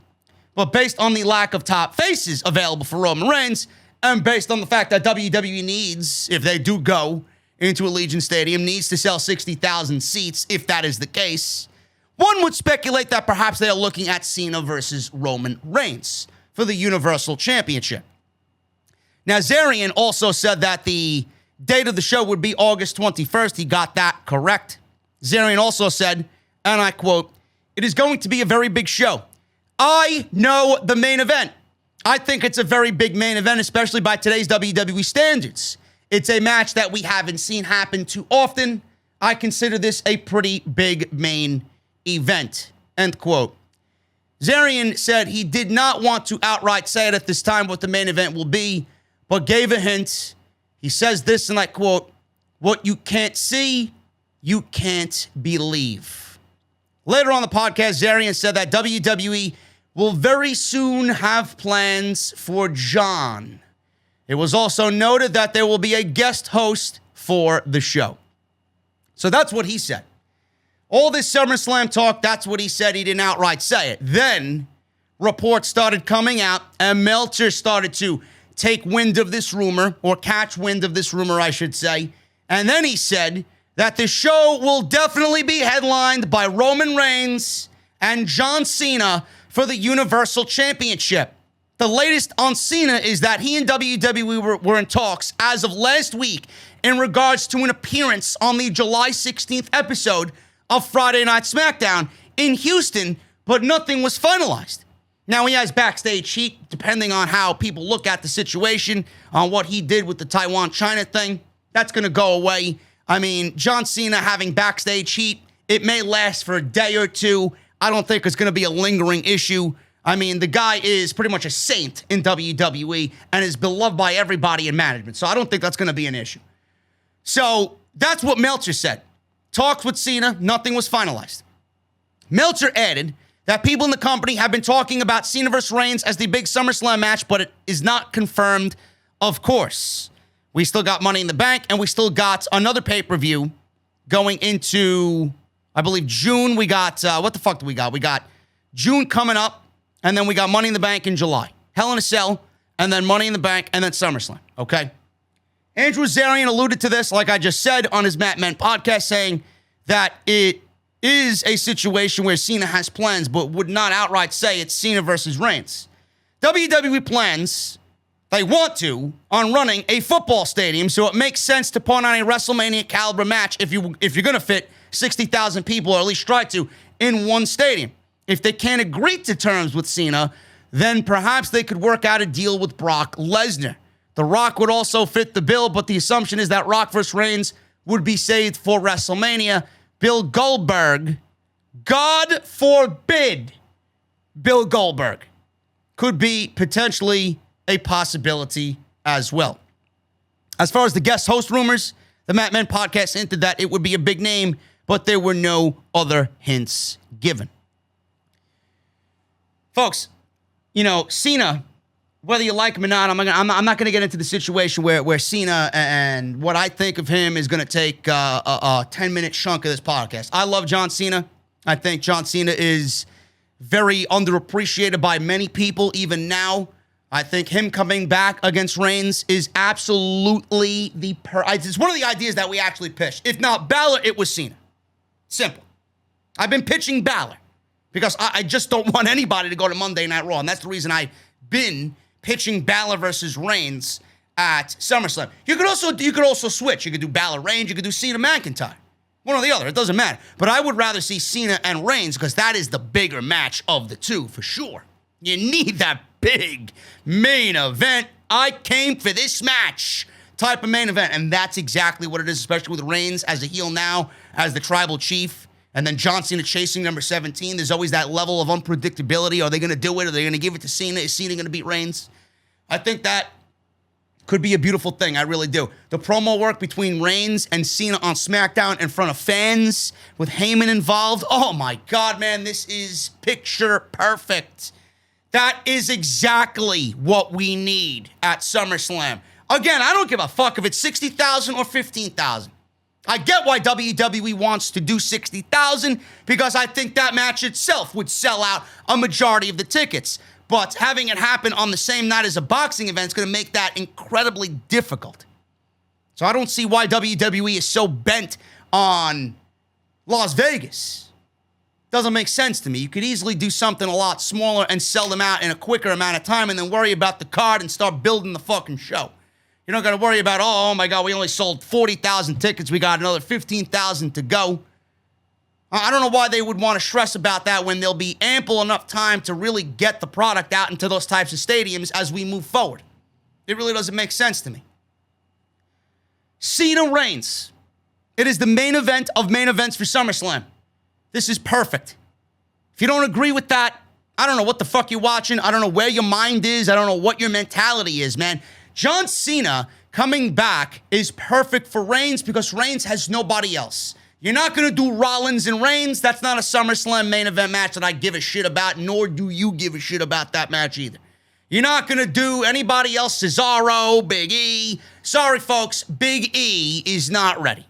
but based on the lack of top faces available for Roman Reigns, and based on the fact that WWE needs, if they do go into Allegiant Stadium, needs to sell 60,000 seats, if that is the case, one would speculate that perhaps they are looking at Cena versus Roman Reigns for the Universal Championship. Now, Zarian also said that the date of the show would be August 21st. He got that correct. Zarian also said, and I quote, "It is going to be a very big show. I know the main event. I think it's a very big main event, especially by today's WWE standards. It's a match that we haven't seen happen too often. I consider this a pretty big main event," end quote. Zarian said he did not want to outright say it at this time what the main event will be, but gave a hint. He says this, and I quote, "What you can't see, you can't believe." Later on the podcast, Zarian said that WWE will very soon have plans for John. It was also noted that there will be a guest host for the show. So that's what he said. All this SummerSlam talk, that's what he said. He didn't outright say it. Then reports started coming out, and Meltzer started to take wind of this rumor, or catch wind of this rumor, I should say. And then he said that the show will definitely be headlined by Roman Reigns and John Cena for the Universal Championship. The latest on Cena is that he and WWE were in talks as of last week in regards to an appearance on the July 16th episode of Friday Night SmackDown in Houston, but nothing was finalized. Now, he has backstage heat, depending on how people look at the situation, on what he did with the Taiwan-China thing. That's going to go away. I mean, John Cena having backstage heat, it may last for a day or two. I don't think it's going to be a lingering issue. I mean, the guy is pretty much a saint in WWE and is beloved by everybody in management. So I don't think that's going to be an issue. So that's what Meltzer said. Talks with Cena, nothing was finalized. Meltzer added that people in the company have been talking about Cena vs. Reigns as the big SummerSlam match, but it is not confirmed, of course. We still got Money in the Bank, and we still got another pay-per-view going into, I believe, June. We got, what the fuck do we got? We got June coming up, and then we got Money in the Bank in July. Hell in a Cell, and then Money in the Bank, and then SummerSlam, okay? Andrew Zarian alluded to this, like I just said, on his Matt Men podcast, saying that it is a situation where Cena has plans, but would not outright say it's Cena versus Reigns. WWE plans, they want to, on running a football stadium, so it makes sense to put on a WrestleMania caliber match if you're going to fit 60,000 people, or at least try to, in one stadium. If they can't agree to terms with Cena, then perhaps they could work out a deal with Brock Lesnar. The Rock would also fit the bill, but the assumption is that Rock vs. Reigns would be saved for WrestleMania. Bill Goldberg, God forbid, Bill Goldberg could be potentially a possibility as well. As far as the guest host rumors, the Matt Men podcast hinted that it would be a big name, but there were no other hints given. Folks, you know, Cena, whether you like him or not, I'm not going to get into the situation where Cena and what I think of him is going to take a 10-minute chunk of this podcast. I love John Cena. I think John Cena is very underappreciated by many people, even now. I think him coming back against Reigns is absolutely it's one of the ideas that we actually pitched. If not Balor, it was Cena. Simple. I've been pitching Balor because I just don't want anybody to go to Monday Night Raw, and that's the reason I've been pitching Balor versus Reigns at SummerSlam. You could also switch. You could do Balor Reigns. You could do Cena McIntyre. One or the other. It doesn't matter. But I would rather see Cena and Reigns because that is the bigger match of the two for sure. You need that big main event. I came for this match type of main event. And that's exactly what it is, especially with Reigns as a heel now, as the tribal chief. And then John Cena chasing number 17. There's always that level of unpredictability. Are they going to do it? Are they going to give it to Cena? Is Cena going to beat Reigns? I think that Could be a beautiful thing. I really do. The promo work between Reigns and Cena on SmackDown in front of fans with Heyman involved. Oh my God, man. This is picture perfect. That is exactly what we need at SummerSlam. Again, I don't give a fuck if it's 60,000 or 15,000. I get why WWE wants to do 60,000 because I think that match itself would sell out a majority of the tickets. But having it happen on the same night as a boxing event is going to make that incredibly difficult. So I don't see why WWE is so bent on Las Vegas. Doesn't make sense to me. You could easily do something a lot smaller and sell them out in a quicker amount of time and then worry about the card and start building the fucking show. You're not going to worry about, oh my God, we only sold 40,000 tickets. We got another 15,000 to go. I don't know why they would want to stress about that when there'll be ample enough time to really get the product out into those types of stadiums as we move forward. It really doesn't make sense to me. Cena Reigns. It is the main event of main events for SummerSlam. This is perfect. If you don't agree with that, I don't know what the fuck you're watching. I don't know where your mind is. I don't know what your mentality is, man. John Cena coming back is perfect for Reigns because Reigns has nobody else. You're not going to do Rollins and Reigns. That's not a SummerSlam main event match that I give a shit about, nor do you give a shit about that match either. You're not going to do anybody else, Cesaro, Big E. Sorry, folks, Big E is not ready.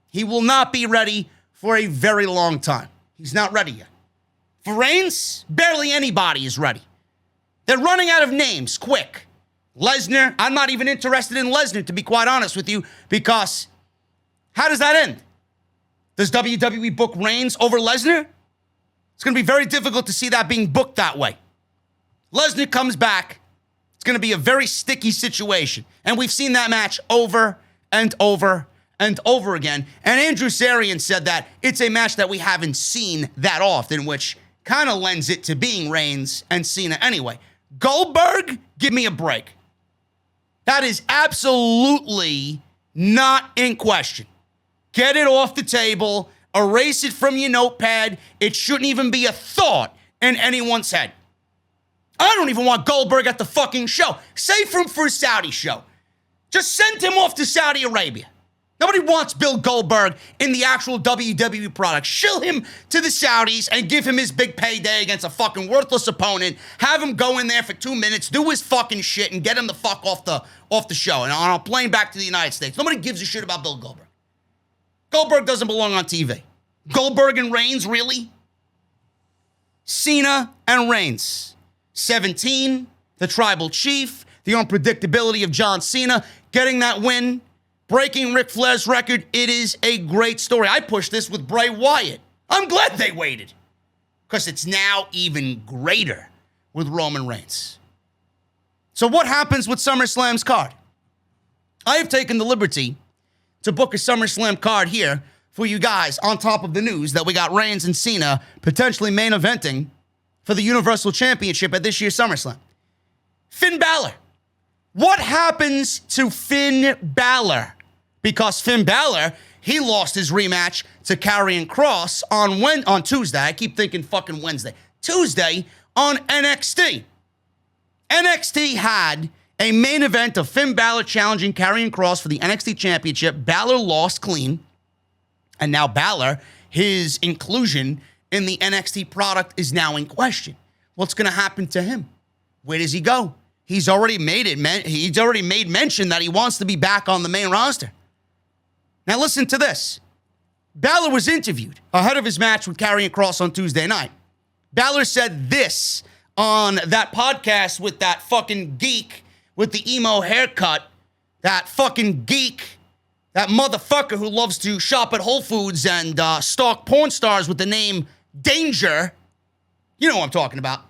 He will not be ready for a very long time. He's not ready yet. For Reigns, barely anybody is ready. They're running out of names quick. Lesnar, I'm not even interested in Lesnar, to be quite honest with you, because how does that end? Does WWE book Reigns over Lesnar? It's going to be very difficult to see that being booked that way. Lesnar comes back. It's going to be a very sticky situation. And we've seen that match over and over and over again. And Andrew Sarian said that it's a match that we haven't seen that often, which kind of lends it to being Reigns and Cena anyway. Goldberg, give me a break. That is absolutely not in question. Get it off the table. Erase it from your notepad. It shouldn't even be a thought in anyone's head. I don't even want Goldberg at the fucking show. Save him for a Saudi show. Just send him off to Saudi Arabia. Nobody wants Bill Goldberg in the actual WWE product. Shill him to the Saudis and give him his big payday against a fucking worthless opponent. Have him go in there for 2 minutes, do his fucking shit, and get him the fuck off the show. And on a plane back to the United States. Nobody gives a shit about Bill Goldberg. Goldberg doesn't belong on TV. Goldberg and Reigns, really? Cena and Reigns. 17, the tribal chief, the unpredictability of John Cena, getting that win, breaking Ric Flair's record. It is a great story. I pushed this with Bray Wyatt. I'm glad they waited, because it's now even greater with Roman Reigns. So what happens with SummerSlam's card? I have taken the liberty to book a SummerSlam card here for you guys on top of the news that we got Reigns and Cena potentially main eventing for the Universal Championship at this year's SummerSlam. Finn Balor. What happens to Finn Balor? Because Finn Balor, he lost his rematch to Karrion Kross on Tuesday. I keep thinking fucking Wednesday. Tuesday on NXT. NXT had a main event of Finn Balor challenging Karrion Kross for the NXT Championship. Balor lost clean. And now Balor, his inclusion in the NXT product is now in question. What's going to happen to him? Where does he go? He's already made mention that he wants to be back on the main roster. Now listen to this. Balor was interviewed ahead of his match with Karrion Kross on Tuesday night. Balor said this on that podcast with that fucking geek with the emo haircut, that fucking geek, that motherfucker who loves to shop at Whole Foods and stalk porn stars with the name Danger. You know what I'm talking about.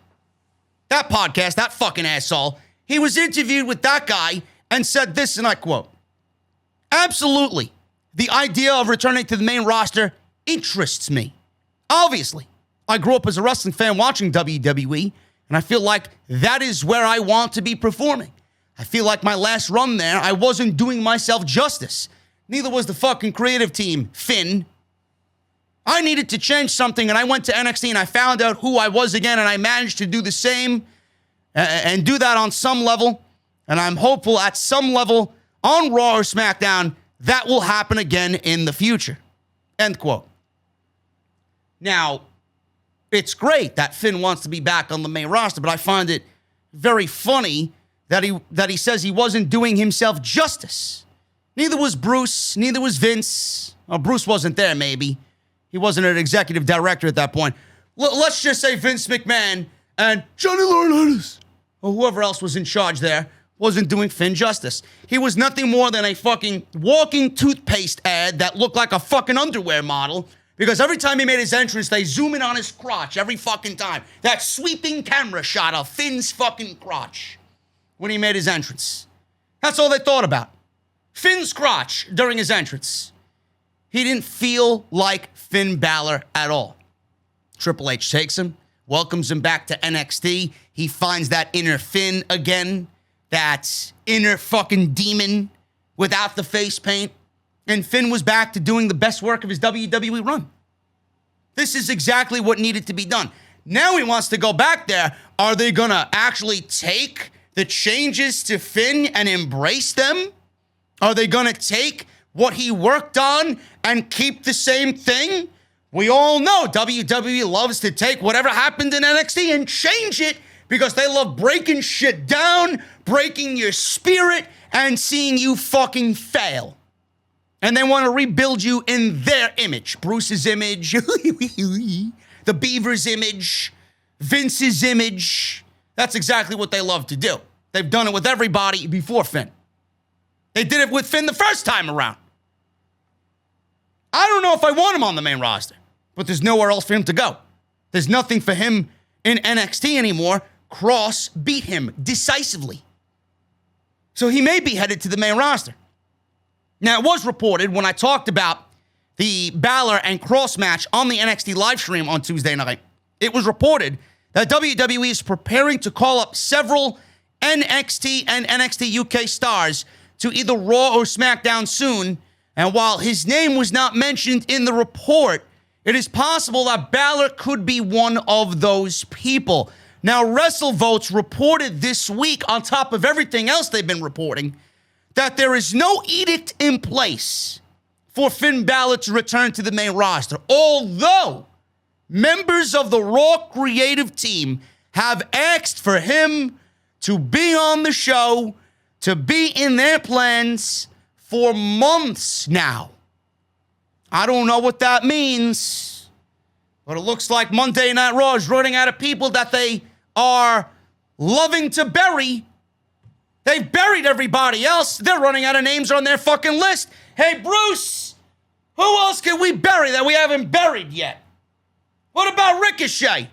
That podcast, that fucking asshole, he was interviewed with that guy and said this, and I quote, "Absolutely, the idea of returning to the main roster interests me. Obviously, I grew up as a wrestling fan watching WWE, and I feel like that is where I want to be performing. I feel like my last run there, I wasn't doing myself justice. Neither was the fucking creative team, Finn. I needed to change something, and I went to NXT, and I found out who I was again, and I managed to do the same and do that on some level. And I'm hopeful at some level on Raw or SmackDown that will happen again in the future. End quote. Now, it's great that Finn wants to be back on the main roster, but I find it very funny that he says he wasn't doing himself justice. Neither was Bruce, neither was Vince. Well, Bruce wasn't there, maybe. He wasn't an executive director at that point. Let's just say Vince McMahon and Johnny Laurinaitis, or whoever else was in charge there, wasn't doing Finn justice. He was nothing more than a fucking walking toothpaste ad that looked like a fucking underwear model, because every time he made his entrance, they zoom in on his crotch every fucking time. That sweeping camera shot of Finn's fucking crotch when he made his entrance. That's all they thought about. Finn's crotch during his entrance. He didn't feel like Finn Balor at all. Triple H takes him, welcomes him back to NXT. He finds that inner Finn again, that inner fucking demon without the face paint. And Finn was back to doing the best work of his WWE run. This is exactly what needed to be done. Now he wants to go back there. Are they going to actually take the changes to Finn and embrace them? Are they going to take what he worked on and keep the same thing? We all know WWE loves to take whatever happened in NXT and change it because they love breaking shit down, breaking your spirit, and seeing you fucking fail. And they want to rebuild you in their image. Bruce's image, the Beaver's image, Vince's image. That's exactly what they love to do. They've done it with everybody before Finn. They did it with Finn the first time around. I don't know if I want him on the main roster, but there's nowhere else for him to go. There's nothing for him in NXT anymore. Cross beat him decisively. So he may be headed to the main roster. Now, it was reported when I talked about the Balor and Cross match on the NXT live stream on Tuesday night, it was reported that WWE is preparing to call up several NXT and NXT UK stars to either Raw or SmackDown soon. And while his name was not mentioned in the report, it is possible that Balor could be one of those people. Now, WrestleVotes reported this week, on top of everything else they've been reporting, that there is no edict in place for Finn Balor to return to the main roster. Although members of the Raw creative team have asked for him to be on the show, to be in their plans for months now. I don't know what that means, but it looks like Monday Night Raw is running out of people that they are loving to bury. They've buried everybody else. They're running out of names on their fucking list. Hey, Bruce, who else can we bury that we haven't buried yet? What about Ricochet?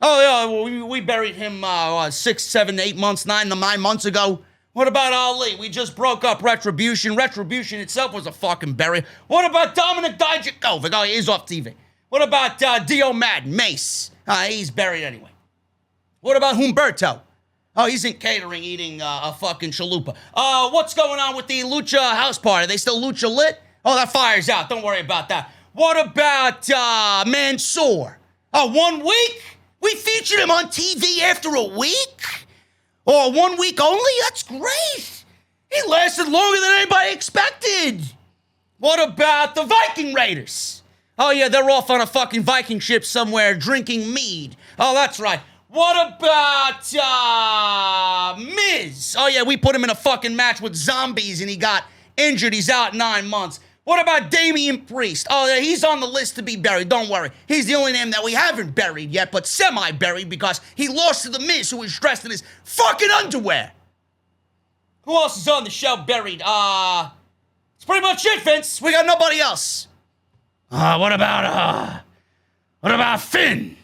Oh, yeah, we buried him 6, 7, 8 months, 9 months ago. What about Ali? We just broke up Retribution. Retribution itself was a fucking bury. What about Dominic Dijakovic? Oh, he's off TV. What about Dio Madden, Mace? He's buried anyway. What about Humberto? Oh, he's in catering eating a fucking chalupa. What's going on with the Lucha house party? Are they still Lucha lit? Oh, that fire's out. Don't worry about that. What about Mansoor? 1 week? We featured him on TV after a week? Or 1 week only? That's great. He lasted longer than anybody expected. What about the Viking Raiders? Oh, yeah, they're off on a fucking Viking ship somewhere drinking mead. Oh, that's right. What about Miz? Oh, yeah, we put him in a fucking match with zombies and he got injured. He's out 9 months. What about Damian Priest? Oh, yeah, he's on the list to be buried. Don't worry. He's the only name that we haven't buried yet, but semi-buried because he lost to the Miz, who was dressed in his fucking underwear. Who else is on the show buried? It's pretty much it, Vince. We got nobody else. What about Finn?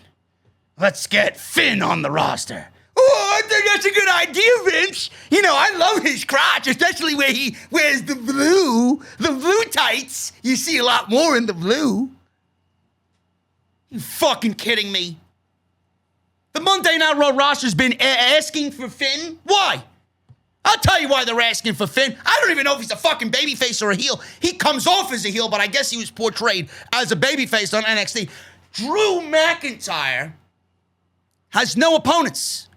Let's get Finn on the roster. Oh, I think that's a good idea, Vince. You know, I love his crotch, especially where he wears the blue tights. You see a lot more in the blue. You fucking kidding me? The Monday Night Raw roster's been asking for Finn. Why? I'll tell you why they're asking for Finn. I don't even know if he's a fucking babyface or a heel. He comes off as a heel, but I guess he was portrayed as a babyface on NXT. Drew McIntyre has no opponents.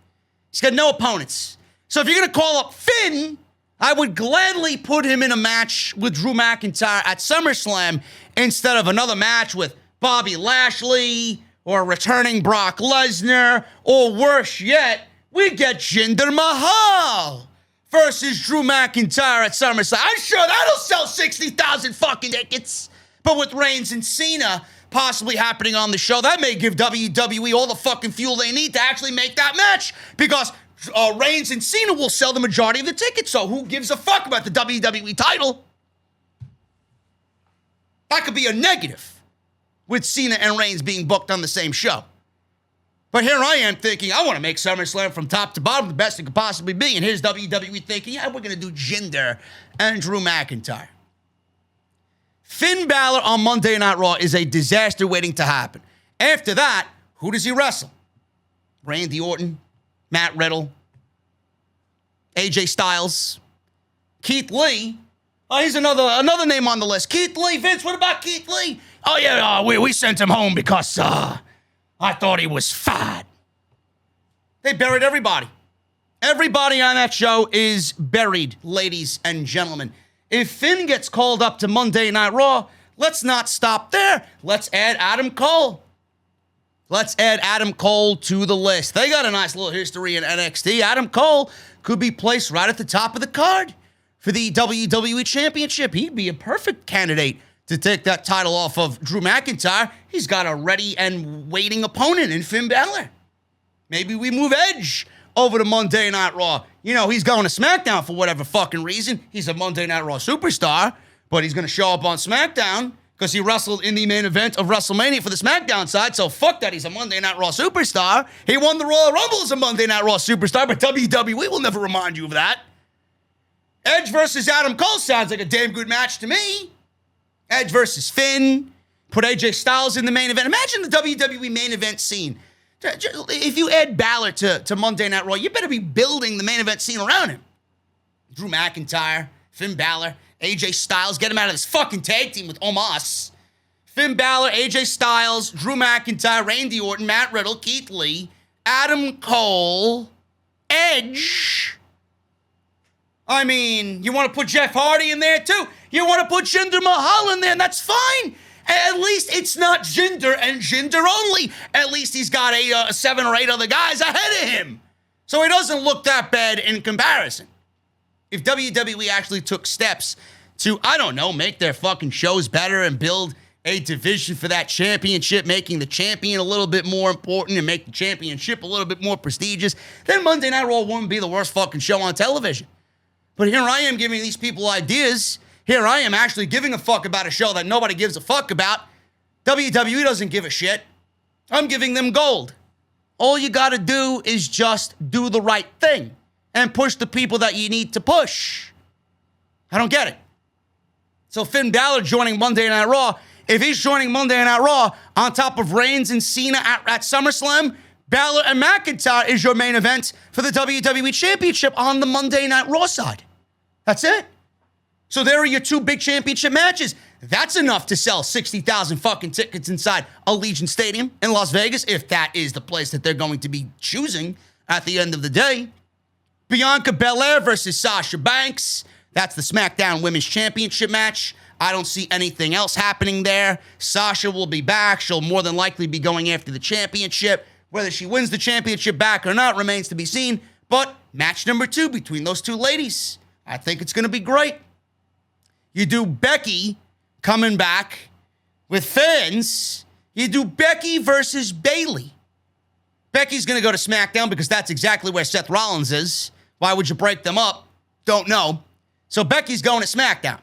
He's got no opponents. So if you're going to call up Finn, I would gladly put him in a match with Drew McIntyre at SummerSlam instead of another match with Bobby Lashley or returning Brock Lesnar, or worse yet, we get Jinder Mahal versus Drew McIntyre at SummerSlam. I'm sure that'll sell 60,000 fucking tickets. But with Reigns and Cena possibly happening on the show, that may give WWE all the fucking fuel they need to actually make that match, because Reigns and Cena will sell the majority of the tickets, so who gives a fuck about the WWE title? That could be a negative with Cena and Reigns being booked on the same show. But here I am thinking, I want to make SummerSlam from top to bottom the best it could possibly be, and here's WWE thinking, yeah, we're going to do Jinder and Drew McIntyre. Finn Balor on Monday Night Raw is a disaster waiting to happen. After that, who does he wrestle? Randy Orton, Matt Riddle, AJ Styles, Keith Lee. Oh, he's another name on the list. Keith Lee. Vince, what about Keith Lee? Oh, yeah, we sent him home because I thought he was fat. They buried everybody. Everybody on that show is buried, ladies and gentlemen. If Finn gets called up to Monday Night Raw, let's not stop there. Let's add Adam Cole. Let's add Adam Cole to the list. They got a nice little history in NXT. Adam Cole could be placed right at the top of the card for the WWE Championship. He'd be a perfect candidate to take that title off of Drew McIntyre. He's got a ready and waiting opponent in Finn Balor. Maybe we move Edge over to Monday Night Raw. You know, he's going to SmackDown for whatever fucking reason. He's a Monday Night Raw superstar, but he's going to show up on SmackDown because he wrestled in the main event of WrestleMania for the SmackDown side, so fuck that, he's a Monday Night Raw superstar. He won the Royal Rumble as a Monday Night Raw superstar, but WWE will never remind you of that. Edge versus Adam Cole sounds like a damn good match to me. Edge versus Finn. Put AJ Styles in the main event. Imagine the WWE main event scene. If you add Balor to Monday Night Raw, you better be building the main event scene around him. Drew McIntyre, Finn Balor, AJ Styles, get him out of this fucking tag team with Omos. Finn Balor, AJ Styles, Drew McIntyre, Randy Orton, Matt Riddle, Keith Lee, Adam Cole, Edge. I mean, you want to put Jeff Hardy in there too? You want to put Jinder Mahal in there, and that's fine. At least it's not Jinder and Jinder only. At least he's got 7 or 8 other guys ahead of him. So he doesn't look that bad in comparison. If WWE actually took steps to, I don't know, make their fucking shows better and build a division for that championship, making the champion a little bit more important and make the championship a little bit more prestigious, then Monday Night Raw wouldn't be the worst fucking show on television. But here I am giving these people ideas. Here I am actually giving a fuck about a show that nobody gives a fuck about. WWE doesn't give a shit. I'm giving them gold. All you gotta do is just do the right thing and push the people that you need to push. I don't get it. So Finn Balor joining Monday Night Raw. If he's joining Monday Night Raw on top of Reigns and Cena at SummerSlam, Balor and McIntyre is your main event for the WWE Championship on the Monday Night Raw side. That's it. So there are your 2 big championship matches. That's enough to sell 60,000 fucking tickets inside Allegiant Stadium in Las Vegas, if that is the place that they're going to be choosing at the end of the day. Bianca Belair versus Sasha Banks. That's the SmackDown Women's Championship match. I don't see anything else happening there. Sasha will be back. She'll more than likely be going after the championship. Whether she wins the championship back or not remains to be seen. But match number 2 between those 2 ladies, I think it's going to be great. You do Becky coming back with fans. You do Becky versus Bayley. Becky's going to go to SmackDown because that's exactly where Seth Rollins is. Why would you break them up? Don't know. So Becky's going to SmackDown.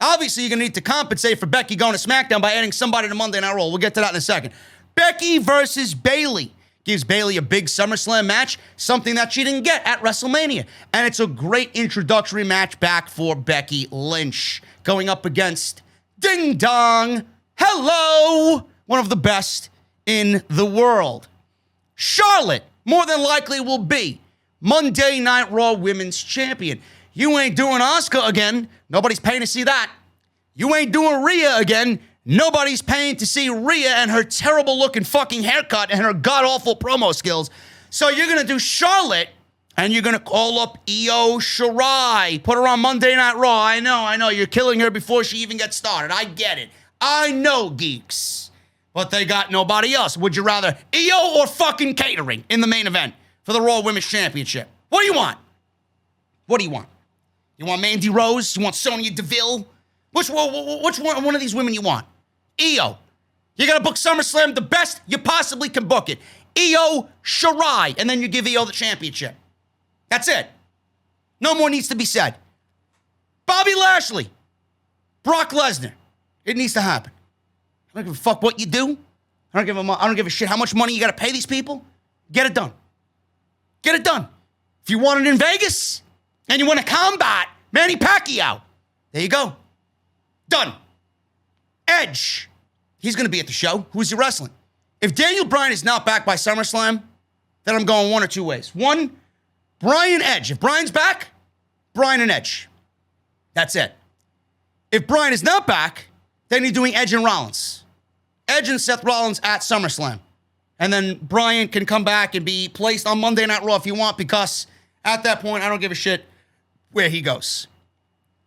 Obviously, you're going to need to compensate for Becky going to SmackDown by adding somebody to Monday Night Raw. We'll get to that in a second. Becky versus Bayley gives Bayley a big SummerSlam match, something that she didn't get at WrestleMania. And it's a great introductory match back for Becky Lynch, going up against Ding Dong, hello, one of the best in the world. Charlotte, more than likely, will be Monday Night Raw Women's Champion. You ain't doing Asuka again. Nobody's paying to see that. You ain't doing Rhea again. Nobody's paying to see Rhea and her terrible-looking fucking haircut and her god-awful promo skills. So you're going to do Charlotte And you're going to call up Io Shirai, put her on Monday Night Raw. I know. You're killing her before she even gets started. I get it. I know, geeks. But they got nobody else. Would you rather Io or fucking catering in the main event for the Raw Women's Championship? What do you want? What do you want? You want Mandy Rose? You want Sonya Deville? Which one of these women you want? Io. You're going to book SummerSlam the best you possibly can book it. Io Shirai. And then you give Io the championship. That's it. No more needs to be said. Bobby Lashley. Brock Lesnar. It needs to happen. I don't give a fuck what you do. I don't give a shit how much money you got to pay these people. Get it done. Get it done. If you want it in Vegas and you want to combat Manny Pacquiao, there you go. Done. Edge. He's going to be at the show. Who's he wrestling? If Daniel Bryan is not back by SummerSlam, then I'm going one or two ways. One, Bryan Edge. If Bryan's back, Bryan and Edge. That's it. If Bryan is not back, then you're doing Edge and Rollins. Edge and Seth Rollins at SummerSlam. And then Bryan can come back and be placed on Monday Night Raw if you want, because at that point, I don't give a shit where he goes.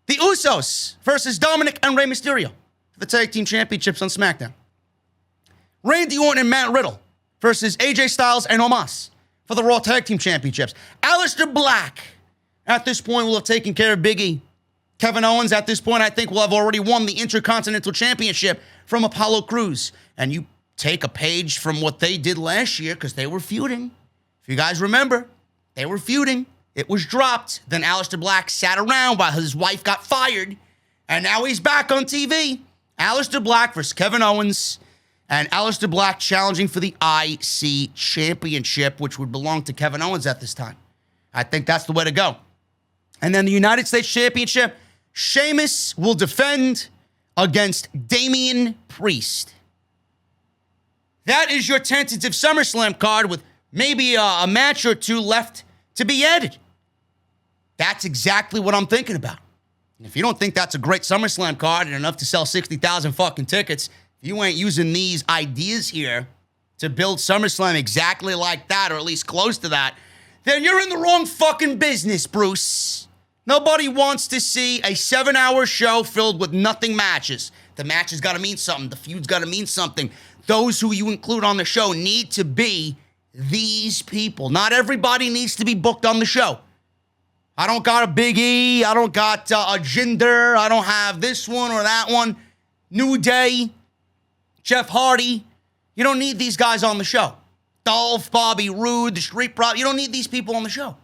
The Usos versus Dominic and Rey Mysterio for the Tag Team Championships on SmackDown. Randy Orton and Matt Riddle versus AJ Styles and Omos for the Raw Tag Team Championships. Aleister Black, at this point, will have taken care of Big E. Kevin Owens, at this point, I think, will have already won the Intercontinental Championship from Apollo Crews. And you take a page from what they did last year, because they were feuding. If you guys remember, they were feuding. It was dropped. Then Aleister Black sat around while his wife got fired. And now he's back on TV. Aleister Black versus Kevin Owens. And Aleister Black challenging for the IC Championship, which would belong to Kevin Owens at this time. I think that's the way to go. And then the United States Championship, Sheamus will defend against Damian Priest. That is your tentative SummerSlam card with maybe a match or two left to be added. That's exactly what I'm thinking about. And if you don't think that's a great SummerSlam card and enough to sell 60,000 fucking tickets, if you ain't using these ideas here to build SummerSlam exactly like that, or at least close to that, then you're in the wrong fucking business, Bruce. Nobody wants to see a 7-hour show filled with nothing matches. The match has got to mean something. The feud's got to mean something. Those who you include on the show need to be these people. Not everybody needs to be booked on the show. I don't got a Big E. I don't got a Jinder. I don't have this one or that one. New Day. Jeff Hardy. You don't need these guys on the show. Dolph, Bobby Roode, the Street Profits. You don't need these people on the show.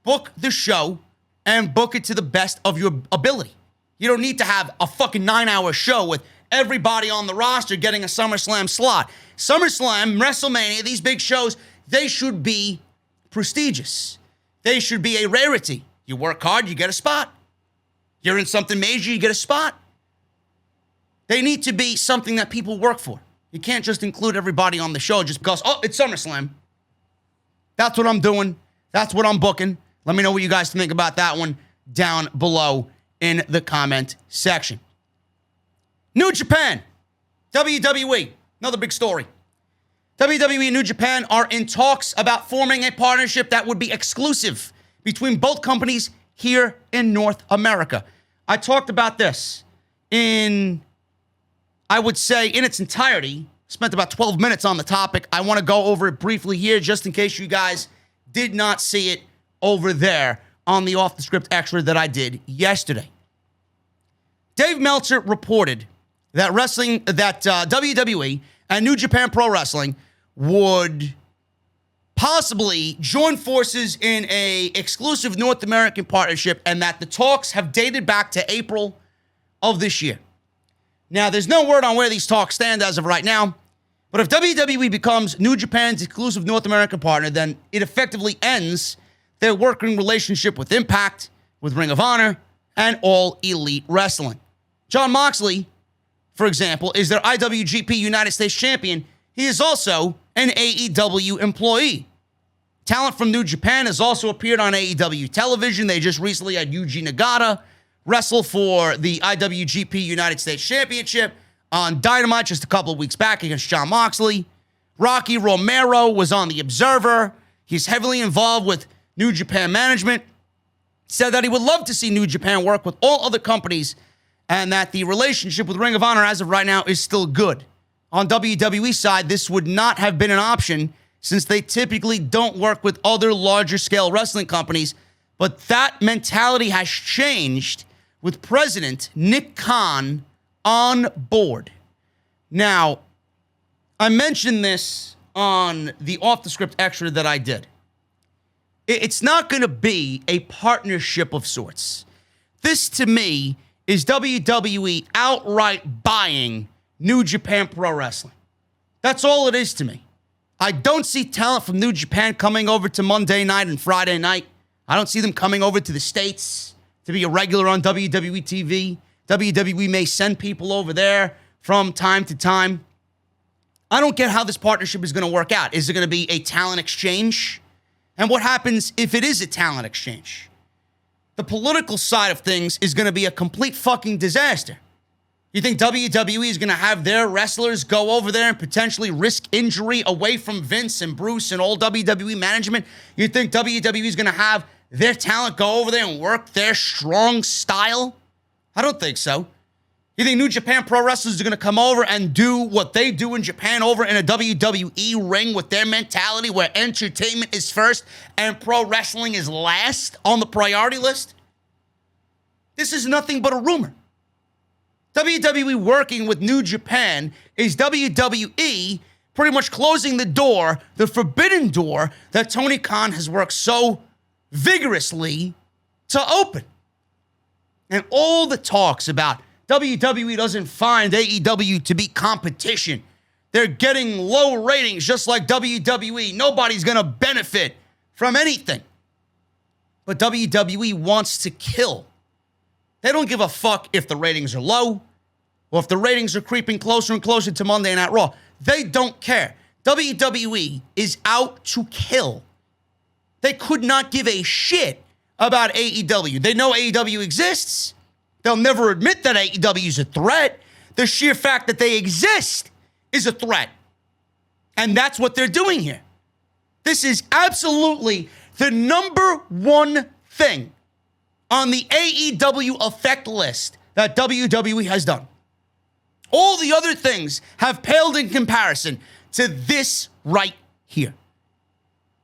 Book the show and book it to the best of your ability. You don't need to have a fucking 9-hour show with everybody on the roster getting a SummerSlam slot. SummerSlam, WrestleMania, these big shows, they should be prestigious. They should be a rarity. You work hard, you get a spot. You're in something major, you get a spot. They need to be something that people work for. You can't just include everybody on the show just because, oh, it's SummerSlam. That's what I'm doing. That's what I'm booking. Let me know what you guys think about that one down below in the comment section. New Japan, WWE, another big story. WWE and New Japan are in talks about forming a partnership that would be exclusive between both companies here in North America. I talked about this I would say in its entirety. Spent about 12 minutes on the topic. I want to go over it briefly here just in case you guys did not see it over there on the Off the Script extra that I did yesterday. Dave Meltzer reported that WWE and New Japan Pro Wrestling would possibly join forces in a exclusive North American partnership, and that the talks have dated back to April of this year. Now, there's no word on where these talks stand as of right now, but if WWE becomes New Japan's exclusive North American partner, then it effectively ends their working relationship with Impact, with Ring of Honor, and All Elite Wrestling. Jon Moxley, for example, is their IWGP United States Champion. He is also an AEW employee. Talent from New Japan has also appeared on AEW television. They just recently had Yuji Nagata wrestle for the IWGP United States Championship on Dynamite just a couple of weeks back against Jon Moxley. Rocky Romero was on The Observer. He's heavily involved with New Japan management, said that he would love to see New Japan work with all other companies and that the relationship with Ring of Honor as of right now is still good. On WWE side, this would not have been an option since they typically don't work with other larger scale wrestling companies, but that mentality has changed with President Nick Khan on board. Now, I mentioned this on the Off the Script extra that I did. It's not going to be a partnership of sorts. This, to me, is WWE outright buying New Japan Pro Wrestling. That's all it is to me. I don't see talent from New Japan coming over to Monday night and Friday night. I don't see them coming over to the States to be a regular on WWE TV. WWE may send people over there from time to time. I don't get how this partnership is going to work out. Is it going to be a talent exchange? And what happens if it is a talent exchange? The political side of things is going to be a complete fucking disaster. You think WWE is going to have their wrestlers go over there and potentially risk injury away from Vince and Bruce and all WWE management? You think WWE is going to have their talent go over there and work their strong style? I don't think so. You think New Japan Pro Wrestlers are going to come over and do what they do in Japan over in a WWE ring with their mentality where entertainment is first and pro wrestling is last on the priority list? This is nothing but a rumor. WWE working with New Japan is WWE pretty much closing the door, the forbidden door that Tony Khan has worked so vigorously to open. And all the talks about WWE doesn't find AEW to be competition. They're getting low ratings just like WWE. Nobody's going to benefit from anything. But WWE wants to kill. They don't give a fuck if the ratings are low or if the ratings are creeping closer and closer to Monday Night Raw. They don't care. WWE is out to kill. They could not give a shit about AEW. They know AEW exists. They'll never admit that AEW is a threat. The sheer fact that they exist is a threat. And that's what they're doing here. This is absolutely the number one thing on the AEW effect list that WWE has done. All the other things have paled in comparison to this right here.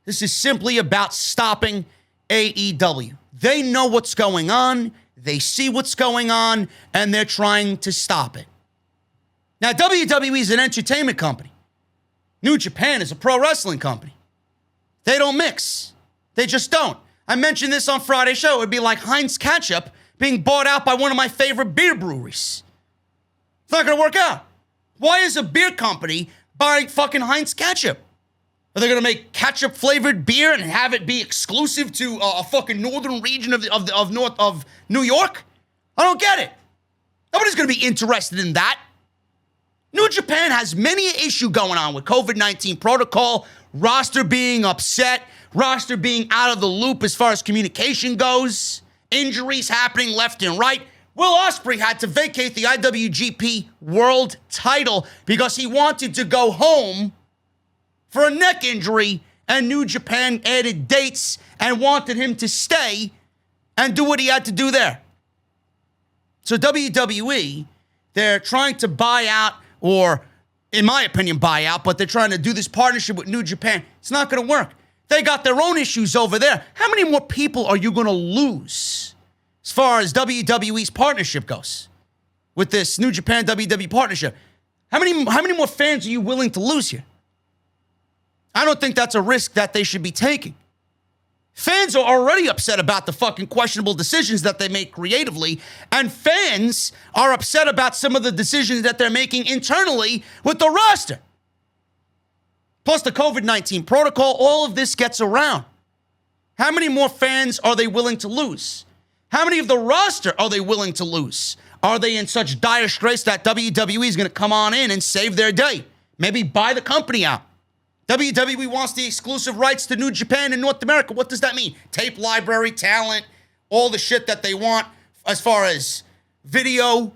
This is simply about stopping AEW. They know what's going on, they see what's going on, and they're trying to stop it. Now, WWE is an entertainment company. New Japan is a pro wrestling company. They don't mix. They just don't. I mentioned this on Friday's show. It would be like Heinz Ketchup being bought out by one of my favorite beer breweries. It's not going to work out. Why is a beer company buying fucking Heinz Ketchup? Are they going to make ketchup-flavored beer and have it be exclusive to a fucking northern region of New York? I don't get it. Nobody's going to be interested in that. New Japan has many issue going on with COVID-19 protocol, roster being upset, roster being out of the loop as far as communication goes, injuries happening left and right. Will Ospreay had to vacate the IWGP World title because he wanted to go home for a neck injury, and New Japan added dates and wanted him to stay and do what he had to do there. So WWE, they're trying to buy out, or in my opinion, buy out, but they're trying to do this partnership with New Japan. It's not going to work. They got their own issues over there. How many more people are you going to lose as far as WWE's partnership goes with this New Japan WWE partnership? How many more fans are you willing to lose here? I don't think that's a risk that they should be taking. Fans are already upset about the fucking questionable decisions that they make creatively, and fans are upset about some of the decisions that they're making internally with the roster. Plus the COVID-19 protocol, all of this gets around. How many more fans are they willing to lose? How many of the roster are they willing to lose? Are they in such dire straits that WWE is going to come on in and save their day? Maybe buy the company out. WWE wants the exclusive rights to New Japan in North America. What does that mean? Tape library, talent, all the shit that they want as far as video.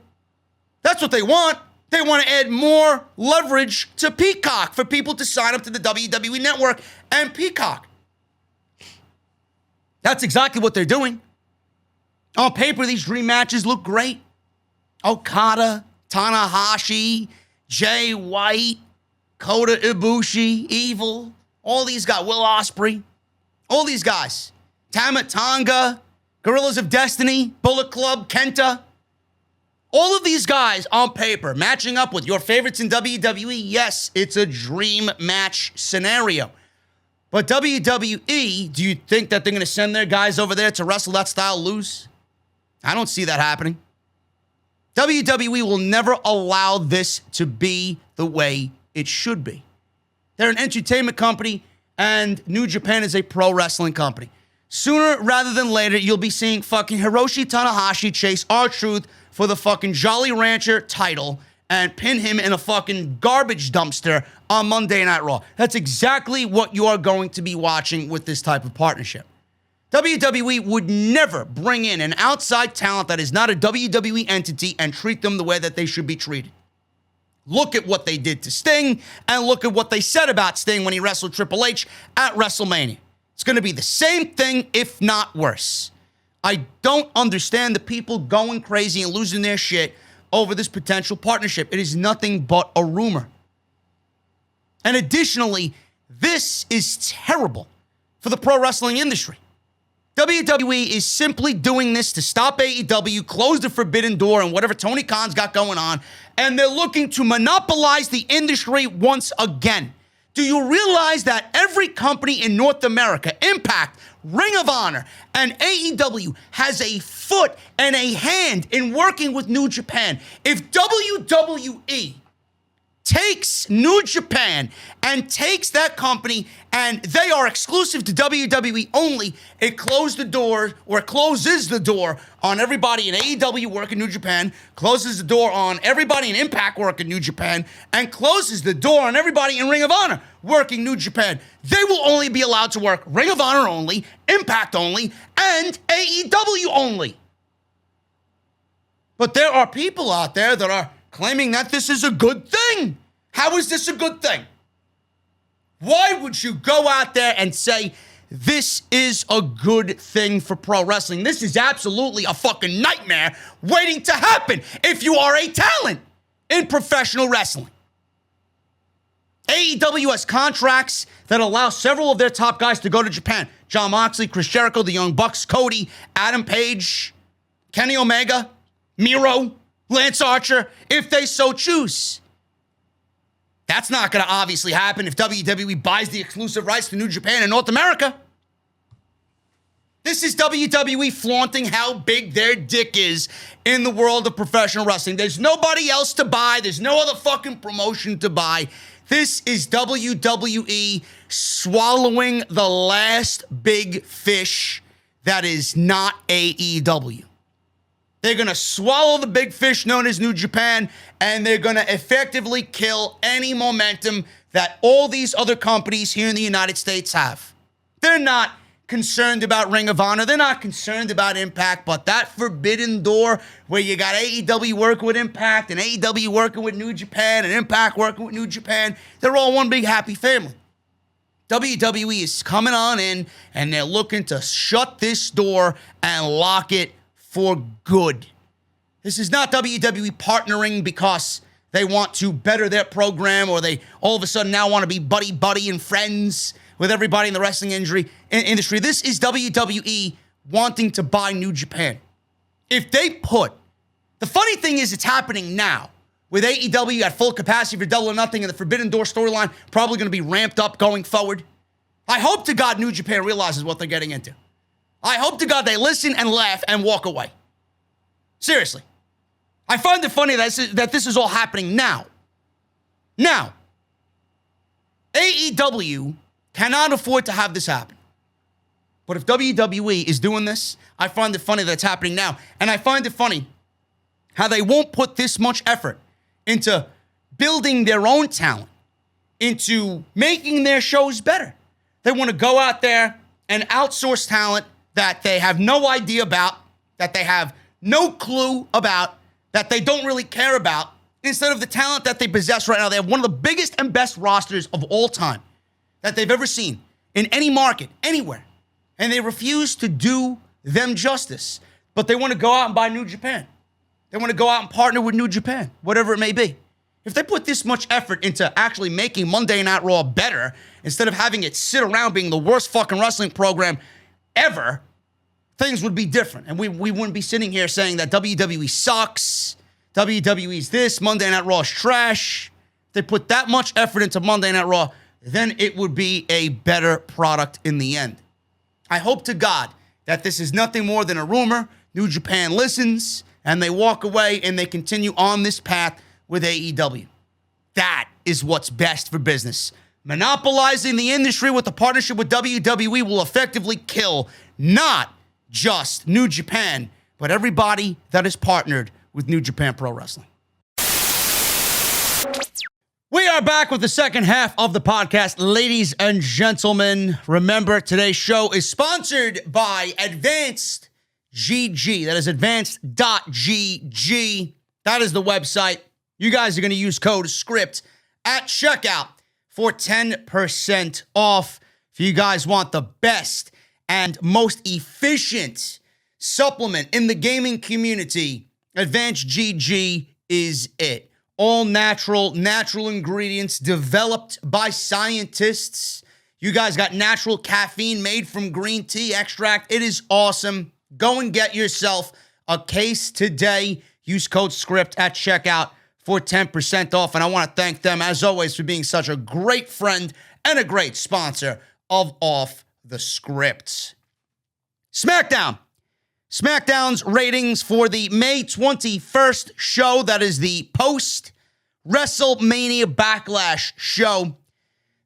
That's what they want. They want to add more leverage to Peacock for people to sign up to the WWE Network and Peacock. That's exactly what they're doing. On paper, these dream matches look great. Okada, Tanahashi, Jay White, Kota Ibushi, Evil, all these guys, Will Ospreay, all these guys. Tama Tonga, Gorillas of Destiny, Bullet Club, Kenta. All of these guys on paper matching up with your favorites in WWE. Yes, it's a dream match scenario. But WWE, do you think that they're going to send their guys over there to wrestle that style lose? I don't see that happening. WWE will never allow this to be the way it should be. They're an entertainment company, and New Japan is a pro wrestling company. Sooner rather than later, you'll be seeing fucking Hiroshi Tanahashi chase R-Truth for the fucking Jolly Rancher title and pin him in a fucking garbage dumpster on Monday Night Raw. That's exactly what you are going to be watching with this type of partnership. WWE would never bring in an outside talent that is not a WWE entity and treat them the way that they should be treated. Look at what they did to Sting, and look at what they said about Sting when he wrestled Triple H at WrestleMania. It's going to be the same thing, if not worse. I don't understand the people going crazy and losing their shit over this potential partnership. It is nothing but a rumor. And additionally, this is terrible for the pro wrestling industry. WWE is simply doing this to stop AEW, close the forbidden door, and whatever Tony Khan's got going on, and they're looking to monopolize the industry once again. Do you realize that every company in North America, Impact, Ring of Honor, and AEW has a foot and a hand in working with New Japan? If WWE takes New Japan and takes that company and they are exclusive to WWE only, it closes the door on everybody in AEW working New Japan, closes the door on everybody in Impact working New Japan, and closes the door on everybody in Ring of Honor working New Japan. They will only be allowed to work Ring of Honor only, Impact only, and AEW only. But there are people out there that are claiming that this is a good thing. How is this a good thing? Why would you go out there and say this is a good thing for pro wrestling? This is absolutely a fucking nightmare waiting to happen if you are a talent in professional wrestling. AEW has contracts that allow several of their top guys to go to Japan. Jon Moxley, Chris Jericho, the Young Bucks, Cody, Adam Page, Kenny Omega, Miro, Lance Archer, if they so choose. That's not going to obviously happen if WWE buys the exclusive rights to New Japan in North America. This is WWE flaunting how big their dick is in the world of professional wrestling. There's nobody else to buy. There's no other fucking promotion to buy. This is WWE swallowing the last big fish that is not AEW. They're going to swallow the big fish known as New Japan, and they're going to effectively kill any momentum that all these other companies here in the United States have. They're not concerned about Ring of Honor. They're not concerned about Impact, but that forbidden door where you got AEW working with Impact and AEW working with New Japan and Impact working with New Japan, they're all one big happy family. WWE is coming on in, and they're looking to shut this door and lock it for good. This is not WWE partnering because they want to better their program or they all of a sudden now want to be buddy and friends with everybody in the wrestling industry. This is WWE wanting to buy New Japan. If they put, the funny thing is it's happening now with AEW at full capacity for Double or Nothing and the Forbidden Door storyline probably going to be ramped up going forward. I hope to God New Japan realizes what they're getting into. I hope to God they listen and laugh and walk away. Seriously. I find it funny that this is all happening now. Now, AEW cannot afford to have this happen. But if WWE is doing this, I find it funny that it's happening now. And I find it funny how they won't put this much effort into building their own talent, into making their shows better. They want to go out there and outsource talent that they have no idea about, that they have no clue about, that they don't really care about, instead of the talent that they possess right now. They have one of the biggest and best rosters of all time that they've ever seen in any market, anywhere. And they refuse to do them justice. But they want to go out and buy New Japan. They want to go out and partner with New Japan, whatever it may be. If they put this much effort into actually making Monday Night Raw better, instead of having it sit around being the worst fucking wrestling program ever, things would be different. And we wouldn't be sitting here saying that WWE sucks, WWE's this, Monday Night Raw is trash. If they put that much effort into Monday Night Raw, then it would be a better product in the end. I hope to God that this is nothing more than a rumor. New Japan listens, and they walk away, and they continue on this path with AEW. That is what's best for business. Monopolizing the industry with a partnership with WWE will effectively kill not just New Japan, but everybody that is partnered with New Japan Pro Wrestling. We are back with the second half of the podcast, ladies and gentlemen. Remember, today's show is sponsored by AdvancedGG. That is advanced.gg. That is the website. You guys are going to use code SCRIPT at checkout for 10% off. If you guys want the best and most efficient supplement in the gaming community, AdvancedGG is it. All natural ingredients developed by scientists. You guys got natural caffeine made from green tea extract. It is awesome. Go and get yourself a case today. Use code SCRIPT at checkout for 10% off. And I want to thank them, as always, for being such a great friend and a great sponsor of Off the Script. SmackDown. SmackDown's ratings for the May 21st show, that is the post-WrestleMania Backlash show.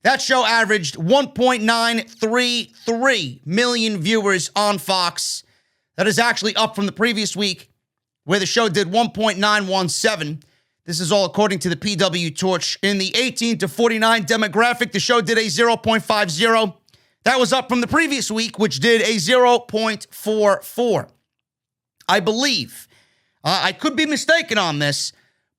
That show averaged 1.933 million viewers on Fox. That is actually up from the previous week, where the show did 1.917. This is all according to the PW Torch. In the 18 to 49 demographic, the show did a 0.50. That was up from the previous week, which did a 0.44. I believe, I could be mistaken on this,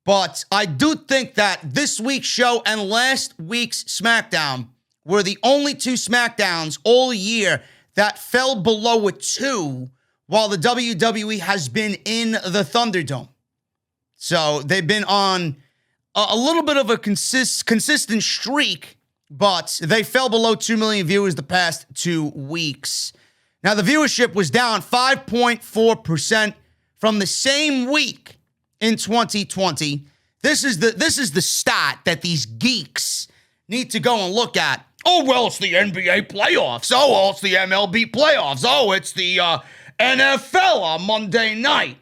but I do think that this week's show and last week's SmackDown were the only two SmackDowns all year that fell below a 2 while the WWE has been in the Thunderdome. So they've been on a little bit of a consistent streak, but they fell below 2 million viewers the past 2 weeks. Now, the viewership was down 5.4% from the same week in 2020. This is the stat that these geeks need to go and look at. Oh, well, it's the NBA playoffs. Oh, well, it's the MLB playoffs. Oh, it's the NFL on Monday night.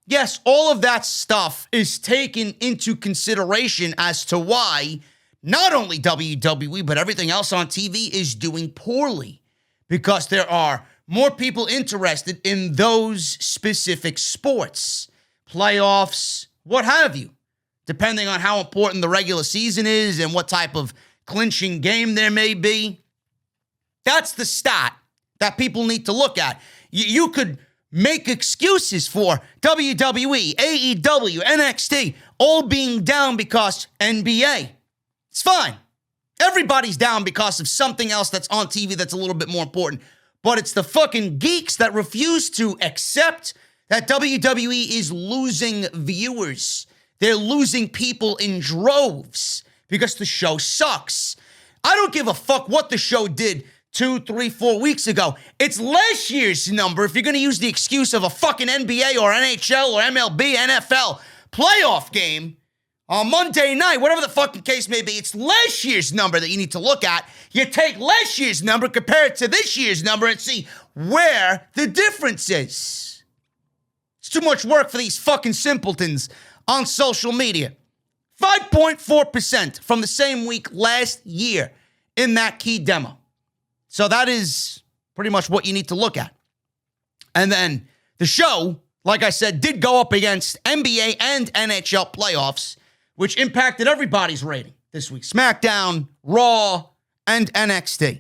Yes, all of that stuff is taken into consideration as to why not only WWE, but everything else on TV is doing poorly, because there are more people interested in those specific sports, playoffs, what have you, depending on how important the regular season is and what type of clinching game there may be. That's the stat that people need to look at. You could make excuses for WWE, AEW, NXT, all being down because NBA. It's fine. Everybody's down because of something else that's on TV that's a little bit more important. But it's the fucking geeks that refuse to accept that WWE is losing viewers. They're losing people in droves because the show sucks. I don't give a fuck what the show did 2, 3, 4 weeks ago. It's last year's number if you're going to use the excuse of a fucking NBA or NHL or MLB, NFL playoff game on Monday night, whatever the fucking case may be. It's last year's number that you need to look at. You take last year's number, compare it to this year's number, and see where the difference is. It's too much work for these fucking simpletons on social media. 5.4% from the same week last year in that key demo. So that is pretty much what you need to look at. And then the show, like I said, did go up against NBA and NHL playoffs, which impacted everybody's rating this week. SmackDown, Raw, and NXT.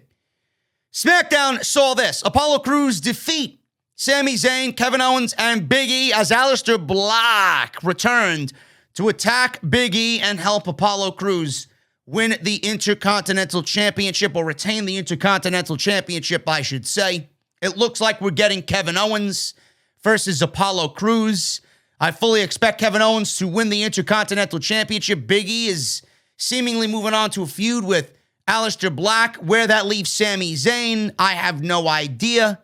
SmackDown saw this. Apollo Crews defeat Sami Zayn, Kevin Owens, and Big E as Aleister Black returned to attack Big E and help Apollo Crews win the Intercontinental Championship, or retain the Intercontinental Championship, I should say. It looks like we're getting Kevin Owens versus Apollo Crews. I fully expect Kevin Owens to win the Intercontinental Championship. Big E is seemingly moving on to a feud with Aleister Black. Where that leaves Sami Zayn, I have no idea.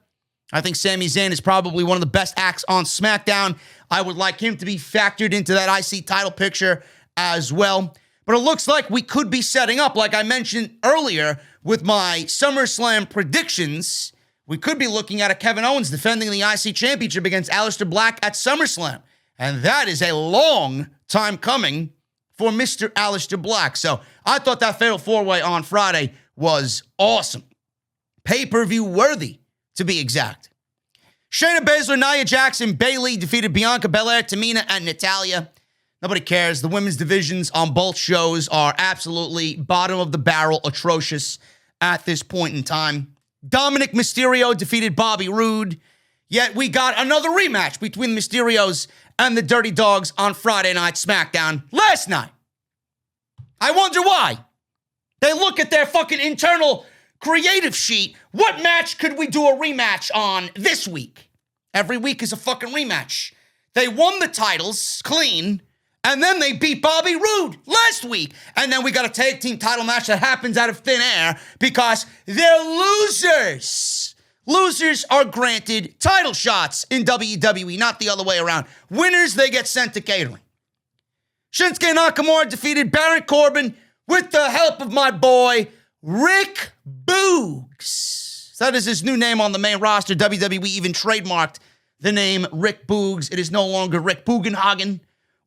I think Sami Zayn is probably one of the best acts on SmackDown. I would like him to be factored into that IC title picture as well. But it looks like we could be setting up, like I mentioned earlier with my SummerSlam predictions, we could be looking at a Kevin Owens defending the IC Championship against Aleister Black at SummerSlam. And that is a long time coming for Mr. Aleister Black. So I thought that Fatal 4-Way on Friday was awesome. Pay-per-view worthy, to be exact. Shayna Baszler, Nia Jackson, Bayley defeated Bianca Belair, Tamina, and Natalya. Nobody cares. The women's divisions on both shows are absolutely bottom of the barrel, atrocious at this point in time. Dominic Mysterio defeated Bobby Roode. Yet we got another rematch between the Mysterios and the Dirty Dogs on Friday Night SmackDown last night. I wonder why. They look at their fucking internal creative sheet. What match could we do a rematch on this week? Every week is a fucking rematch. They won the titles clean, and then they beat Bobby Roode last week. And then we got a tag team title match that happens out of thin air because they're losers. Losers are granted title shots in WWE, not the other way around. Winners, they get sent to catering. Shinsuke Nakamura defeated Baron Corbin with the help of my boy, Rick Boogs. That is his new name on the main roster. WWE even trademarked the name Rick Boogs. It is no longer Rick Bugenhagen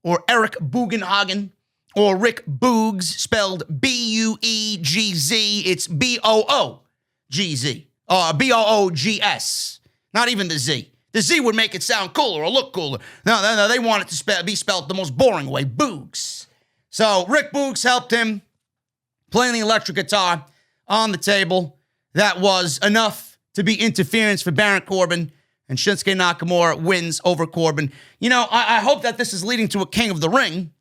or Eric Bugenhagen or Rick Boogs, spelled B-U-E-G-Z. It's B-O-O-G-Z. B-O-O-G-S. Not even the Z. The Z would make it sound cooler or look cooler. No, they want it to be spelled the most boring way, Boogs. So Rick Boogs helped him playing the electric guitar on the table. That was enough to be interference for Baron Corbin, and Shinsuke Nakamura wins over Corbin. You know, I hope that this is leading to a King of the Ring,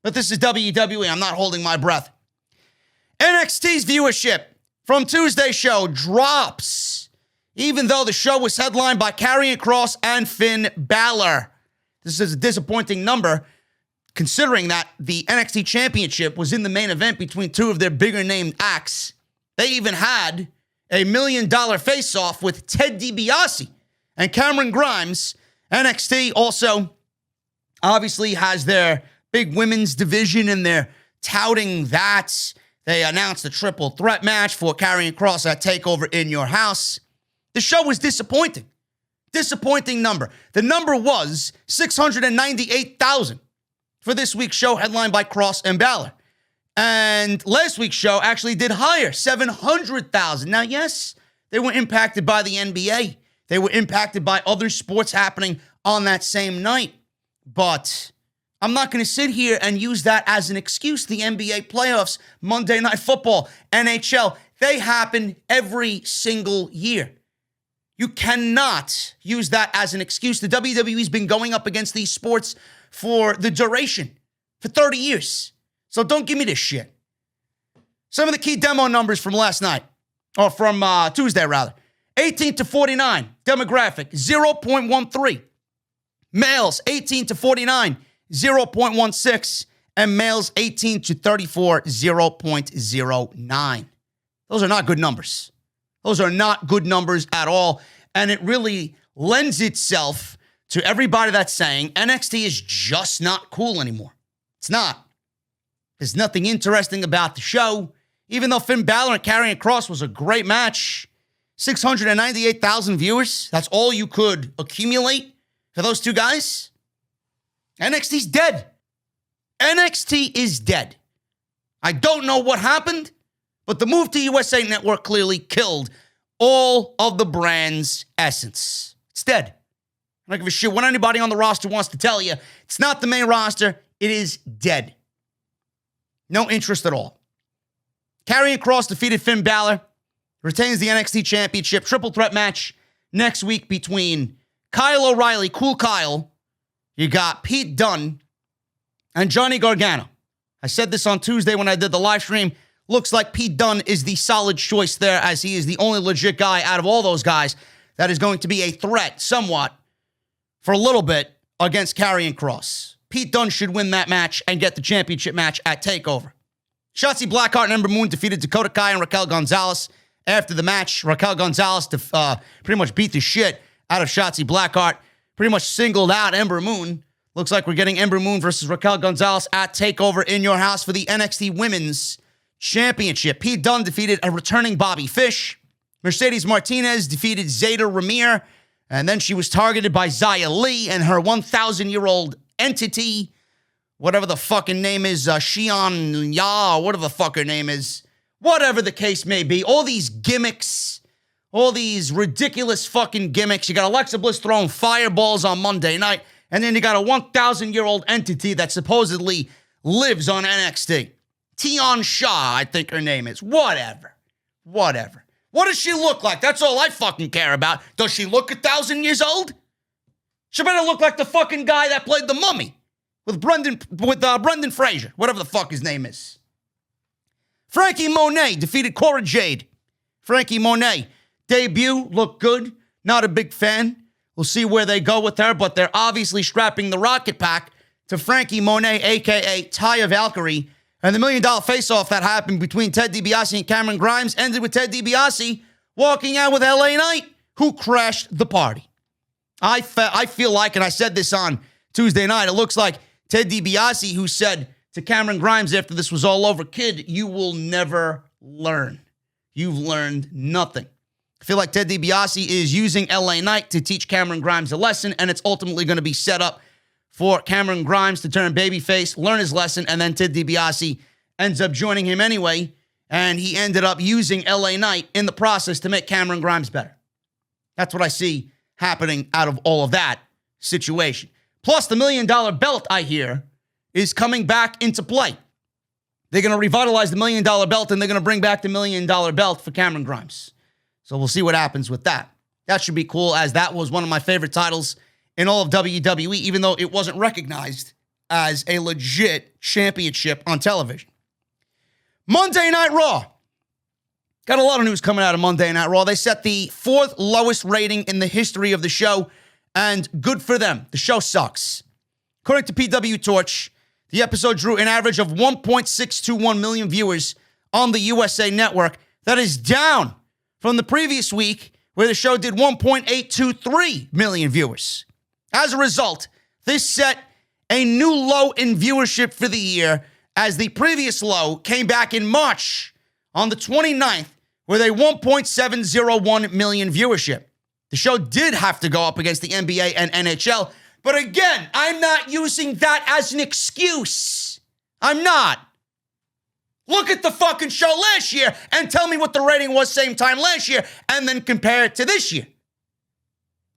but this is WWE. I'm not holding my breath. NXT's viewership from Tuesday's show drops, even though the show was headlined by Karrion Kross and Finn Balor. This is a disappointing number, considering that the NXT Championship was in the main event between two of their bigger-named acts. They even had a $1 million face-off with Ted DiBiase and Cameron Grimes. NXT also obviously has their big women's division, and they're touting that. They announced a triple threat match for Karrion Kross at TakeOver in Your House. The show was disappointing. Disappointing number. The number was 698,000 for this week's show, headlined by Kross and Balor. And last week's show actually did higher, 700,000. Now, yes, they were impacted by the NBA. They were impacted by other sports happening on that same night. But I'm not going to sit here and use that as an excuse. The NBA playoffs, Monday Night Football, NHL, they happen every single year. You cannot use that as an excuse. The WWE's been going up against these sports for the duration, for 30 years. So don't give me this shit. Some of the key demo numbers from last night, or from Tuesday, rather. 18 to 49, demographic, 0.13. Males, 18 to 49, 0.16. And males, 18 to 34, 0.09. Those are not good numbers. Those are not good numbers at all. And it really lends itself to everybody that's saying NXT is just not cool anymore. It's not. There's nothing interesting about the show. Even though Finn Balor and Karrion Kross was a great match, 698,000 viewers, that's all you could accumulate for those two guys. NXT's dead. NXT is dead. I don't know what happened, but the move to USA Network clearly killed all of the brand's essence. It's dead. I don't give a shit what anybody on the roster wants to tell you. It's not the main roster. It is dead. No interest at all. Karrion Kross defeated Finn Balor, retains the NXT Championship. Triple threat match next week between Kyle O'Reilly, Cool Kyle. You got Pete Dunne and Johnny Gargano I said this on Tuesday when I did the live stream. Looks like Pete Dunne is the solid choice there, as he is the only legit guy out of all those guys that is going to be a threat somewhat for a little bit against Karrion Kross. Pete Dunne should win that match and get the championship match at TakeOver. Shotzi Blackheart and Ember Moon defeated Dakota Kai and Raquel Gonzalez. After the match, Raquel Gonzalez pretty much beat the shit out of Shotzi Blackheart, pretty much singled out Ember Moon. Looks like we're getting Ember Moon versus Raquel Gonzalez at TakeOver in your house for the NXT Women's Championship. Pete Dunne defeated a returning Bobby Fish. Mercedes Martinez defeated Zayda Ramir. And then she was targeted by Xia Li and her 1,000-year-old entity, whatever the fucking name is, Xian Ya, whatever the fuck her name is. Whatever the case may be. All these gimmicks, all these ridiculous fucking gimmicks. You got Alexa Bliss throwing fireballs on Monday night. And then you got a 1,000-year-old entity that supposedly lives on NXT. Tian Shaw, I think her name is. Whatever. What does she look like? That's all I fucking care about. Does she look 1,000 years old? She better look like the fucking guy that played the Mummy with Brendan Fraser, whatever the fuck his name is. Frankie Monet defeated Cora Jade. Frankie Monet debut looked good. Not a big fan. We'll see where they go with her, but they're obviously strapping the rocket pack to Frankie Monet, a.k.a. Taya Valkyrie. And the $1 million face-off that happened between Ted DiBiase and Cameron Grimes ended with Ted DiBiase walking out with LA Knight, who crashed the party. I feel like, and I said this on Tuesday night, it looks like Ted DiBiase, who said to Cameron Grimes after this was all over, "Kid, you will never learn. You've learned nothing." I feel like Ted DiBiase is using LA Knight to teach Cameron Grimes a lesson, and it's ultimately going to be set up for Cameron Grimes to turn babyface, learn his lesson, and then Ted DiBiase ends up joining him anyway, and he ended up using LA Knight in the process to make Cameron Grimes better. That's what I see happening out of all of that situation. Plus, the $1 million belt, I hear, is coming back into play. They're going to revitalize the $1 million belt, and they're going to bring back the $1 million belt for Cameron Grimes. So we'll see what happens with that. That should be cool, as that was one of my favorite titles in all of WWE, even though it wasn't recognized as a legit championship on television. Monday Night Raw. Got a lot of news coming out of Monday Night Raw. They set the 4th lowest rating in the history of the show, and good for them. The show sucks. According to PW Torch, the episode drew an average of 1.621 million viewers on the USA Network. That is down from the previous week, where the show did 1.823 million viewers. As a result, this set a new low in viewership for the year, as the previous low came back in March on the 29th with a 1.701 million viewership. The show did have to go up against the NBA and NHL, but again, I'm not using that as an excuse. I'm not. Look at the fucking show last year and tell me what the rating was same time last year, and then compare it to this year.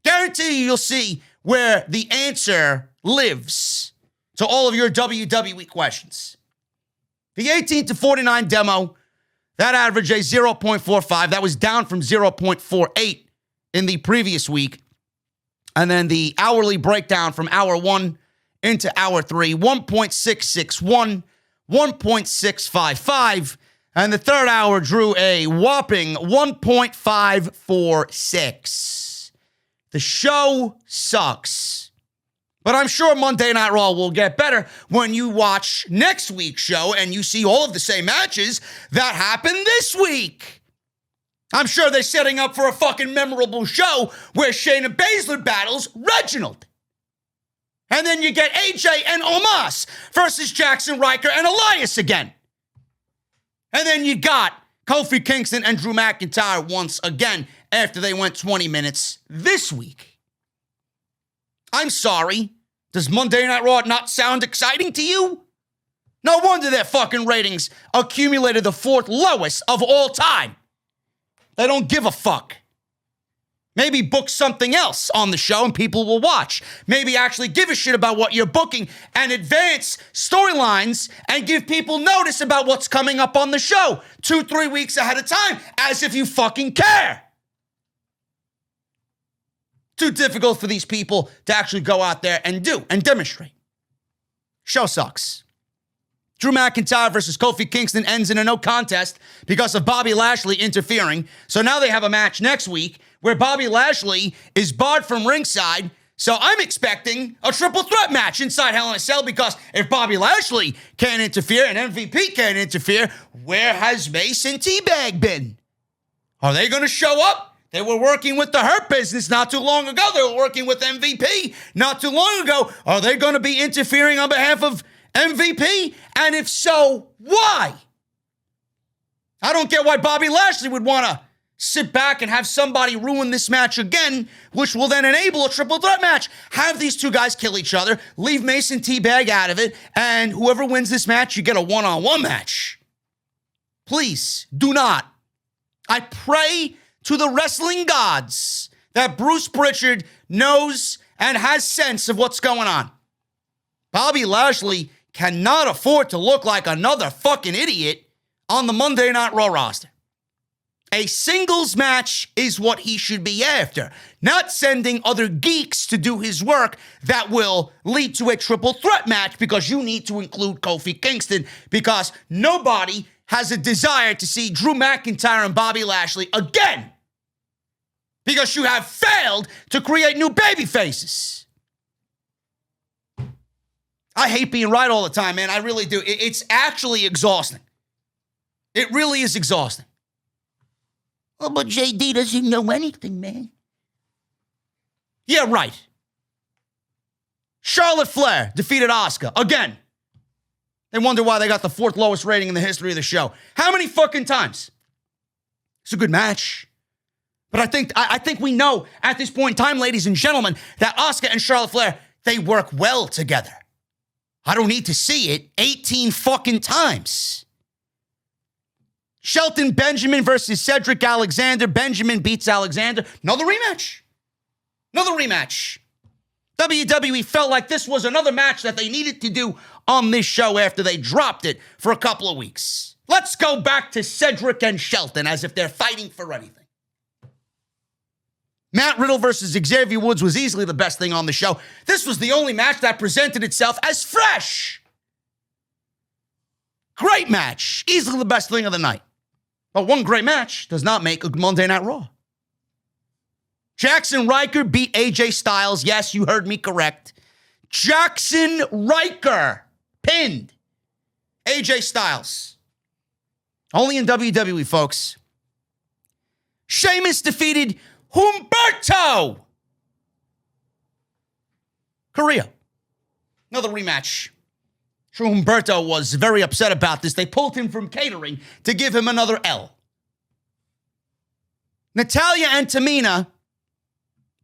Guarantee you'll see where the answer lives to all of your WWE questions. The 18 to 49 demo, that averaged a 0.45. That was down from 0.48 in the previous week. And then the hourly breakdown from hour 1 into hour 3, 1.661, 1.655, and the third hour drew a whopping 1.546. The show sucks. But I'm sure Monday Night Raw will get better when you watch next week's show and you see all of the same matches that happened this week. I'm sure they're setting up for a fucking memorable show where Shayna Baszler battles Reginald. And then you get AJ and Omos versus Jackson Ryker and Elias again. And then you got Kofi Kingston and Drew McIntyre once again after they went 20 minutes this week. I'm sorry. Does Monday Night Raw not sound exciting to you? No wonder their fucking ratings accumulated the 4th lowest of all time. They don't give a fuck. Maybe book something else on the show and people will watch. Maybe actually give a shit about what you're booking and advance storylines and give people notice about what's coming up on the show 2-3 weeks ahead of time, as if you fucking care. Too difficult for these people to actually go out there and do and demonstrate. Show sucks. Drew McIntyre versus Kofi Kingston ends in a no contest because of Bobby Lashley interfering. So now they have a match next week where Bobby Lashley is barred from ringside. So I'm expecting a triple threat match inside Hell in a Cell, because if Bobby Lashley can't interfere and MVP can't interfere, where has Mace and Teabag been? Are they going to show up? They were working with the Hurt Business not too long ago. They were working with MVP not too long ago. Are they going to be interfering on behalf of MVP? And if so, why? I don't get why Bobby Lashley would want to sit back and have somebody ruin this match again, which will then enable a triple threat match. Have these two guys kill each other, leave Mason Teabag out of it, and whoever wins this match, you get a one-on-one match. Please, do not. I pray to the wrestling gods that Bruce Pritchard knows and has sense of what's going on. Bobby Lashley cannot afford to look like another fucking idiot on the Monday Night Raw roster. A singles match is what he should be after, not sending other geeks to do his work that will lead to a triple threat match, because you need to include Kofi Kingston, because nobody has a desire to see Drew McIntyre and Bobby Lashley again, because you have failed to create new baby faces. I hate being right all the time, man. I really do. It's actually exhausting. It really is exhausting. Oh, but JD doesn't know anything, man. Yeah, right. Charlotte Flair defeated Asuka again. They wonder why they got the 4th lowest rating in the history of the show. How many fucking times? It's a good match. But I think we know at this point in time, ladies and gentlemen, that Asuka and Charlotte Flair, they work well together. I don't need to see it 18 fucking times. Shelton Benjamin versus Cedric Alexander. Benjamin beats Alexander. Another rematch. WWE felt like this was another match that they needed to do on this show after they dropped it for a couple of weeks. Let's go back to Cedric and Shelton as if they're fighting for anything. Matt Riddle versus Xavier Woods was easily the best thing on the show. This was the only match that presented itself as fresh. Great match. Easily the best thing of the night. But one great match does not make a Monday Night Raw. Jackson Ryker beat AJ Styles. Yes, you heard me correct. Jackson Ryker pinned AJ Styles. Only in WWE, folks. Sheamus defeated Humberto Carrillo. Another rematch. Sure, Humberto was very upset about this. They pulled him from catering to give him another L. Natalya and Tamina,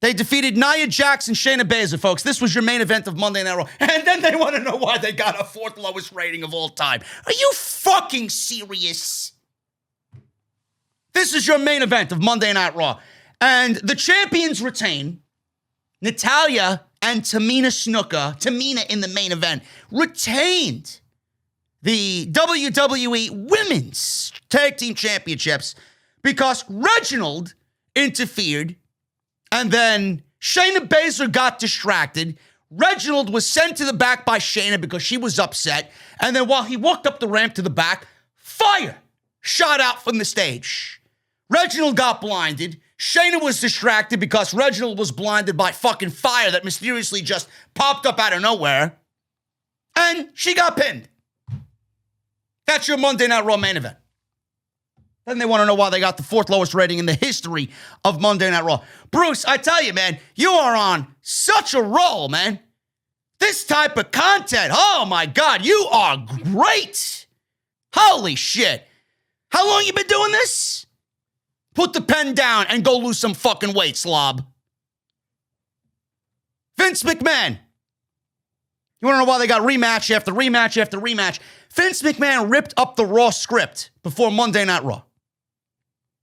they defeated Nia Jax and Shayna Baszler, folks. This was your main event of Monday Night Raw. And then they want to know why they got a 4th lowest rating of all time. Are you fucking serious? This is your main event of Monday Night Raw. And the champions retain. Natalya and Tamina in the main event, retained the WWE Women's Tag Team Championships because Reginald interfered, and then Shayna Baszler got distracted. Reginald was sent to the back by Shayna because she was upset, and then while he walked up the ramp to the back, fire shot out from the stage. Reginald got blinded. Shayna was distracted because Reginald was blinded by fucking fire that mysteriously just popped up out of nowhere. And she got pinned. That's your Monday Night Raw main event. Then they want to know why they got the 4th lowest rating in the history of Monday Night Raw. Bruce, I tell you, man, you are on such a roll, man. This type of content, oh my God, you are great. Holy shit. How long you been doing this? Put the pen down and go lose some fucking weight, slob. Vince McMahon. You want to know why they got rematch after rematch after rematch? Vince McMahon ripped up the Raw script before Monday Night Raw.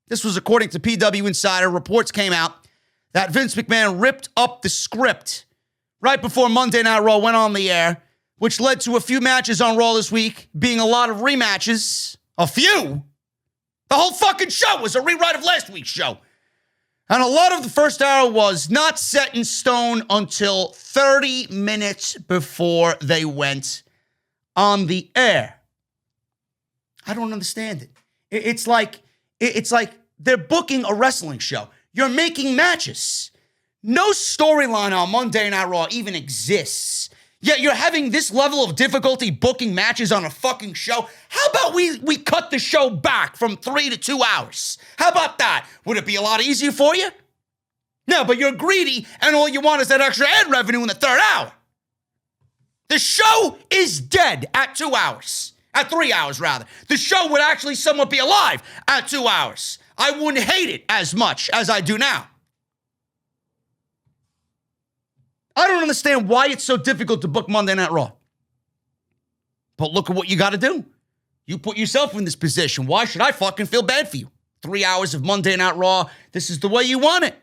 This was according to PW Insider. Reports came out that Vince McMahon ripped up the script right before Monday Night Raw went on the air, which led to a few matches on Raw this week being a lot of rematches. A few? The whole fucking show was a rewrite of last week's show. And a lot of the first hour was not set in stone until 30 minutes before they went on the air. I don't understand it. It's like they're booking a wrestling show. You're making matches. No storyline on Monday Night Raw even exists. Yet you're having this level of difficulty booking matches on a fucking show. How about we cut the show back from 3 to 2 hours? How about that? Would it be a lot easier for you? No, but you're greedy and all you want is that extra ad revenue in the third hour. The show is dead at 2 hours. At 3 hours, rather. The show would actually somewhat be alive at 2 hours. I wouldn't hate it as much as I do now. I don't understand why it's so difficult to book Monday Night Raw. But look at what you got to do. You put yourself in this position. Why should I fucking feel bad for you? 3 hours of Monday Night Raw. This is the way you want it.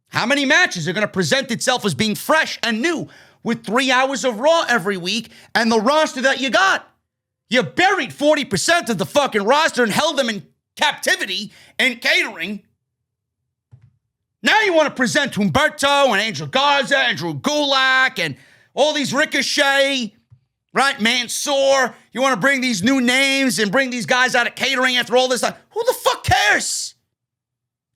How many matches are going to present itself as being fresh and new with 3 hours of Raw every week and the roster that you got? You buried 40% of the fucking roster and held them in captivity and catering. Now you want to present Humberto and Angel Garza and Drew Gulak and all these Ricochet, right? Mansoor. You want to bring these new names and bring these guys out of catering after all this time. Who the fuck cares?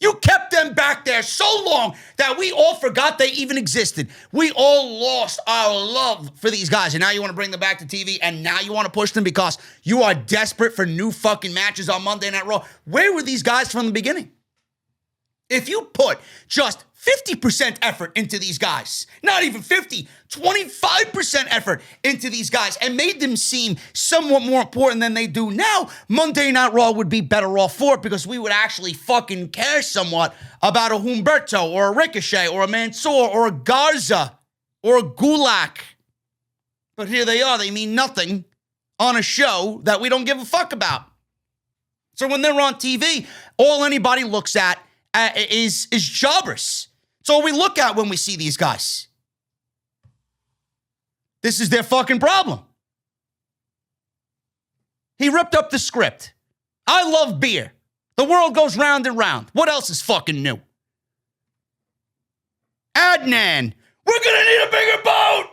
You kept them back there so long that we all forgot they even existed. We all lost our love for these guys. And now you want to bring them back to TV and now you want to push them because you are desperate for new fucking matches on Monday Night Raw. Where were these guys from the beginning? If you put just 50% effort into these guys, not even 50, 25% effort into these guys and made them seem somewhat more important than they do now, Monday Night Raw would be better off for it because we would actually fucking care somewhat about a Humberto or a Ricochet or a Mansoor or a Garza or a Gulak. But here they are. They mean nothing on a show that we don't give a fuck about. So when they're on TV, all anybody looks at is jobbers. It's all we look at when we see these guys. This is their fucking problem. He ripped up the script. I love beer. The world goes round and round. What else is fucking new? Adnan, we're gonna need a bigger boat.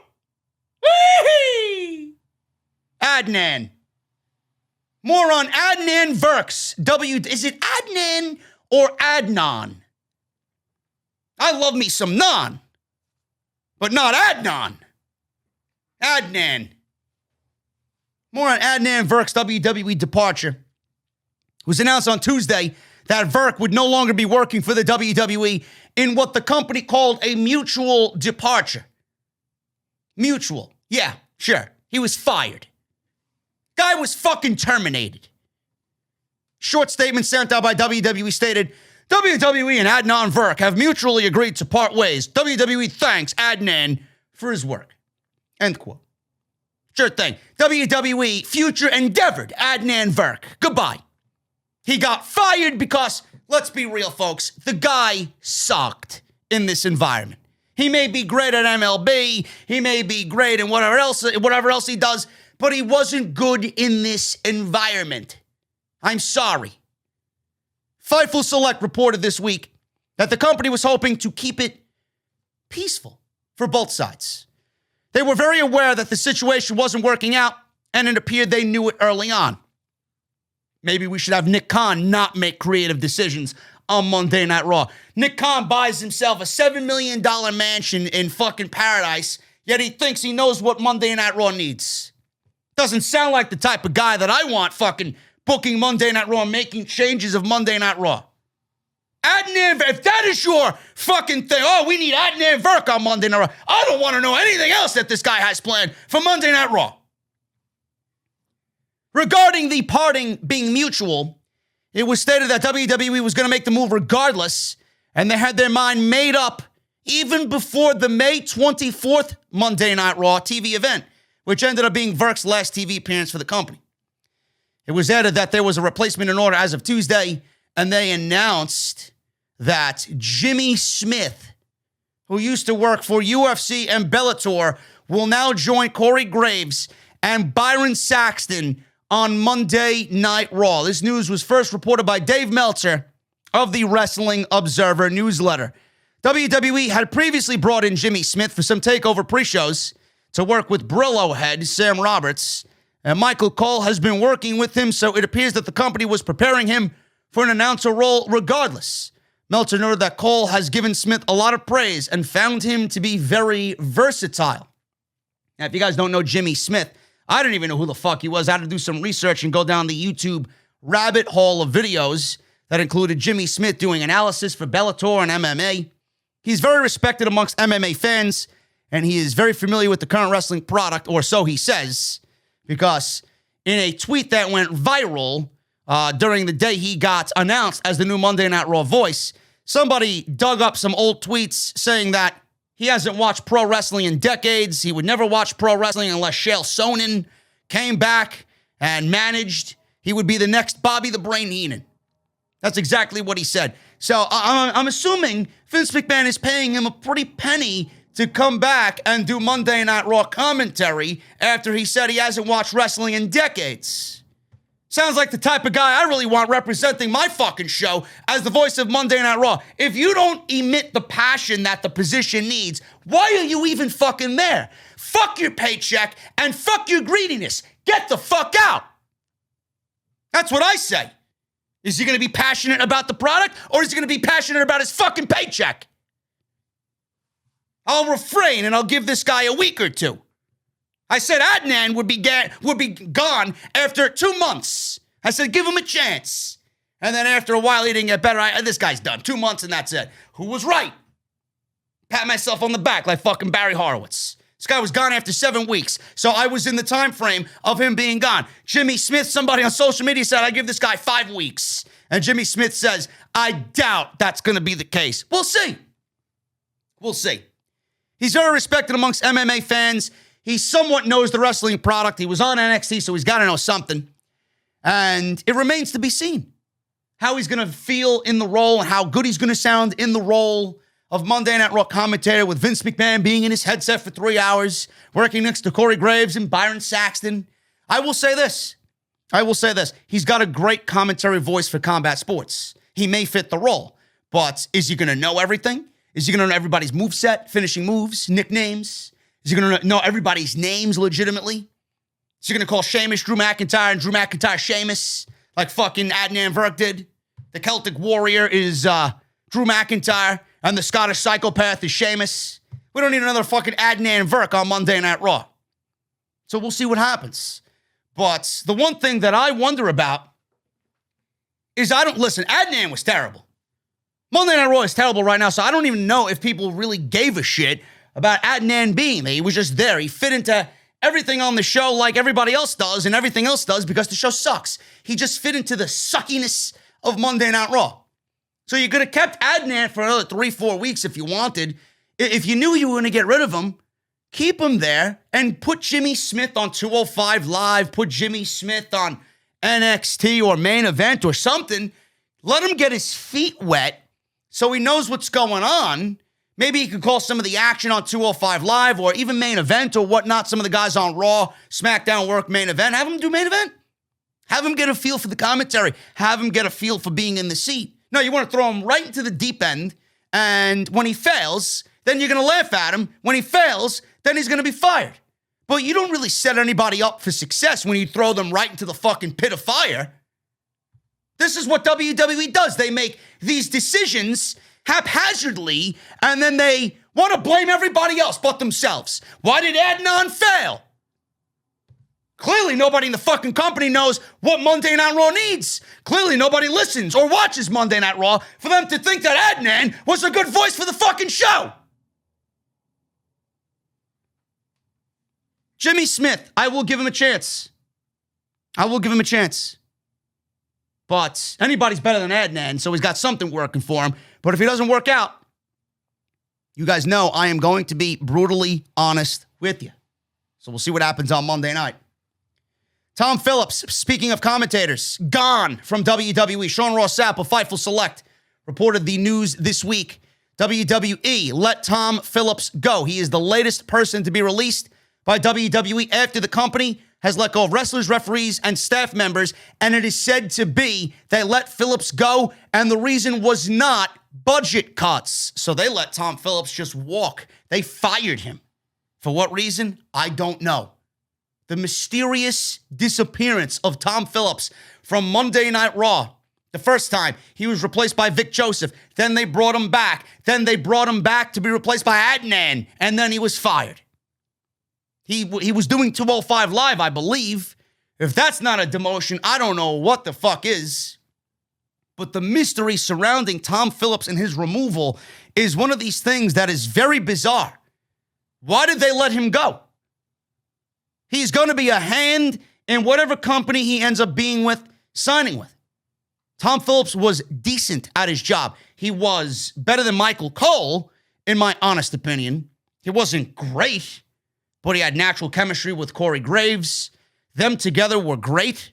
Whee! Adnan. More on Adnan Virk's Is it Adnan or Adnan? I love me some non, but not Adnan. Adnan. More on Adnan Virk's WWE departure. It was announced on Tuesday that Virk would no longer be working for the WWE in what the company called a mutual departure. Mutual. Yeah, sure. He was fired. Guy was fucking terminated. Short statement sent out by WWE stated, WWE and Adnan Virk have mutually agreed to part ways. WWE thanks Adnan for his work. End quote. Sure thing. WWE future endeavored Adnan Virk. Goodbye. He got fired because, let's be real, folks, the guy sucked in this environment. He may be great at MLB. He may be great in whatever else he does, but he wasn't good in this environment. I'm sorry. Fightful Select reported this week that the company was hoping to keep it peaceful for both sides. They were very aware that the situation wasn't working out, and it appeared they knew it early on. Maybe we should have Nick Khan not make creative decisions on Monday Night Raw. Nick Khan buys himself a $7 million mansion in fucking paradise, yet he thinks he knows what Monday Night Raw needs. Doesn't sound like the type of guy that I want fucking booking Monday Night Raw, making changes of Monday Night Raw. Adnan, if that is your fucking thing, we need Adnan Virk on Monday Night Raw. I don't want to know anything else that this guy has planned for Monday Night Raw. Regarding the parting being mutual, it was stated that WWE was going to make the move regardless, and they had their mind made up even before the May 24th Monday Night Raw TV event, which ended up being Virk's last TV appearance for the company. It was added that there was a replacement in order as of Tuesday, and they announced that Jimmy Smith, who used to work for UFC and Bellator, will now join Corey Graves and Byron Saxton on Monday Night Raw. This news was first reported by Dave Meltzer of the Wrestling Observer newsletter. WWE had previously brought in Jimmy Smith for some takeover pre-shows to work with Brillo head Sam Roberts, And Michael Cole has been working with him, so it appears that the company was preparing him for an announcer role regardless. Meltzer noted that Cole has given Smith a lot of praise and found him to be very versatile. Now, if you guys don't know Jimmy Smith, I didn't even know who the fuck he was. I had to do some research and go down the YouTube rabbit hole of videos that included Jimmy Smith doing analysis for Bellator and MMA. He's very respected amongst MMA fans, and he is very familiar with the current wrestling product, or so he says, because in a tweet that went viral during the day he got announced as the new Monday Night Raw voice, somebody dug up some old tweets saying that he hasn't watched pro wrestling in decades. He would never watch pro wrestling unless Chael Sonnen came back and managed. He would be the next Bobby the Brain Heenan. That's exactly what he said. So I'm assuming Vince McMahon is paying him a pretty penny to come back and do Monday Night Raw commentary after he said he hasn't watched wrestling in decades. Sounds like the type of guy I really want representing my fucking show as the voice of Monday Night Raw. If you don't emit the passion that the position needs, why are you even fucking there? Fuck your paycheck and fuck your greediness. Get the fuck out. That's what I say. Is he going to be passionate about the product, or is he going to be passionate about his fucking paycheck? I'll refrain and I'll give this guy a week or two. I said Adnan would be gone after 2 months. I said give him a chance. And then after a while he didn't get better. This guy's done. 2 months and that's it. Who was right? Pat myself on the back like fucking Barry Horowitz. This guy was gone after 7 weeks. So I was in the time frame of him being gone. Jimmy Smith, somebody on social media said, I give this guy 5 weeks. And Jimmy Smith says, I doubt that's going to be the case. We'll see. We'll see. He's very respected amongst MMA fans. He somewhat knows the wrestling product. He was on NXT, so he's got to know something. And it remains to be seen how he's going to feel in the role and how good he's going to sound in the role of Monday Night Raw commentator, with Vince McMahon being in his headset for 3 hours, working next to Corey Graves and Byron Saxton. I will say this. He's got a great commentary voice for combat sports. He may fit the role, but is he going to know everything? Is he going to know everybody's moveset, finishing moves, nicknames? Is he going to know everybody's names legitimately? Is he going to call Sheamus Drew McIntyre and Drew McIntyre Sheamus like fucking Adnan Virk did? The Celtic Warrior is Drew McIntyre and the Scottish Psychopath is Sheamus. We don't need another fucking Adnan Virk on Monday Night Raw. So we'll see what happens. But the one thing that I wonder about is Adnan was terrible. Monday Night Raw is terrible right now, so I don't even know if people really gave a shit about Adnan being there. He was just there. He fit into everything on the show like everybody else does, and everything else does because the show sucks. He just fit into the suckiness of Monday Night Raw. So you could have kept Adnan for another 3-4 weeks if you wanted. If you knew you were going to get rid of him, keep him there and put Jimmy Smith on 205 Live, put Jimmy Smith on NXT or Main Event or something. Let him get his feet wet so he knows what's going on. Maybe he could call some of the action on 205 Live or even Main Event or whatnot. Some of the guys on Raw, SmackDown work Main Event. Have him do Main Event. Have him get a feel for the commentary. Have him get a feel for being in the seat. No, you want to throw him right into the deep end, and when he fails, then you're going to laugh at him. When he fails, then he's going to be fired. But you don't really set anybody up for success when you throw them right into the fucking pit of fire. This is what WWE does. They make these decisions haphazardly, and then they want to blame everybody else but themselves. Why did Adnan fail? Clearly, nobody in the fucking company knows what Monday Night Raw needs. Clearly, nobody listens or watches Monday Night Raw for them to think that Adnan was a good voice for the fucking show. Jimmy Smith, I will give him a chance. But anybody's better than Adnan, so he's got something working for him. But if he doesn't work out, you guys know I am going to be brutally honest with you. So we'll see what happens on Monday night. Tom Phillips, speaking of commentators, gone from WWE. Sean Ross Sapp of Fightful Select reported the news this week. WWE let Tom Phillips go. He is the latest person to be released by WWE after the company has let go of wrestlers, referees, and staff members, and it is said to be they let Phillips go, and the reason was not budget cuts. So they let Tom Phillips just walk. They fired him. For what reason? I don't know. the mysterious disappearance of Tom Phillips from Monday Night Raw. The first time, he was replaced by Vic Joseph. Then they brought him back. Then they brought him back to be replaced by Adnan. And then he was fired. He was doing 205 Live, I believe. If that's not a demotion, I don't know what the fuck is. But the mystery surrounding Tom Phillips and his removal is one of these things that is very bizarre. Why did they let him go? He's going to be a hand in whatever company he ends up being with, signing with. Tom Phillips was decent at his job. He was better than Michael Cole, in my honest opinion. He wasn't great, but he had natural chemistry with Corey Graves. Them together were great.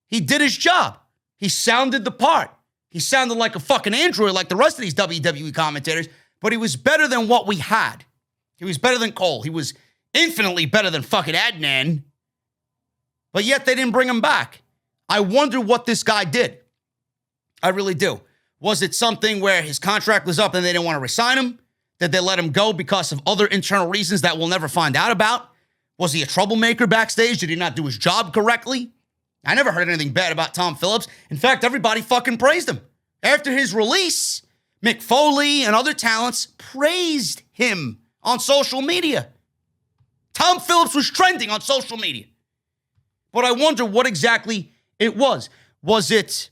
He did his job. He sounded the part. He sounded like a fucking android like the rest of these WWE commentators, but he was better than what we had. He was better than Cole. He was infinitely better than fucking Adnan, but yet they didn't bring him back. I wonder what this guy did. I really do. Was it something where his contract was up and they didn't want to resign him? Did they let him go because of other internal reasons that we'll never find out about? Was he a troublemaker backstage? Did he not do his job correctly? I never heard anything bad about Tom Phillips. In fact, everybody fucking praised him. After his release, Mick Foley and other talents praised him on social media. Tom Phillips was trending on social media. But I wonder what exactly it was. Was it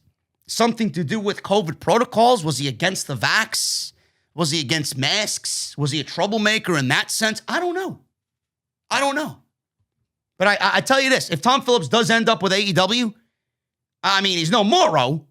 something to do with COVID protocols? Was he against the vax? Was he against masks? Was he a troublemaker in that sense? I don't know. But I tell you this, if Tom Phillips does end up with AEW, I mean, he's no Morrow.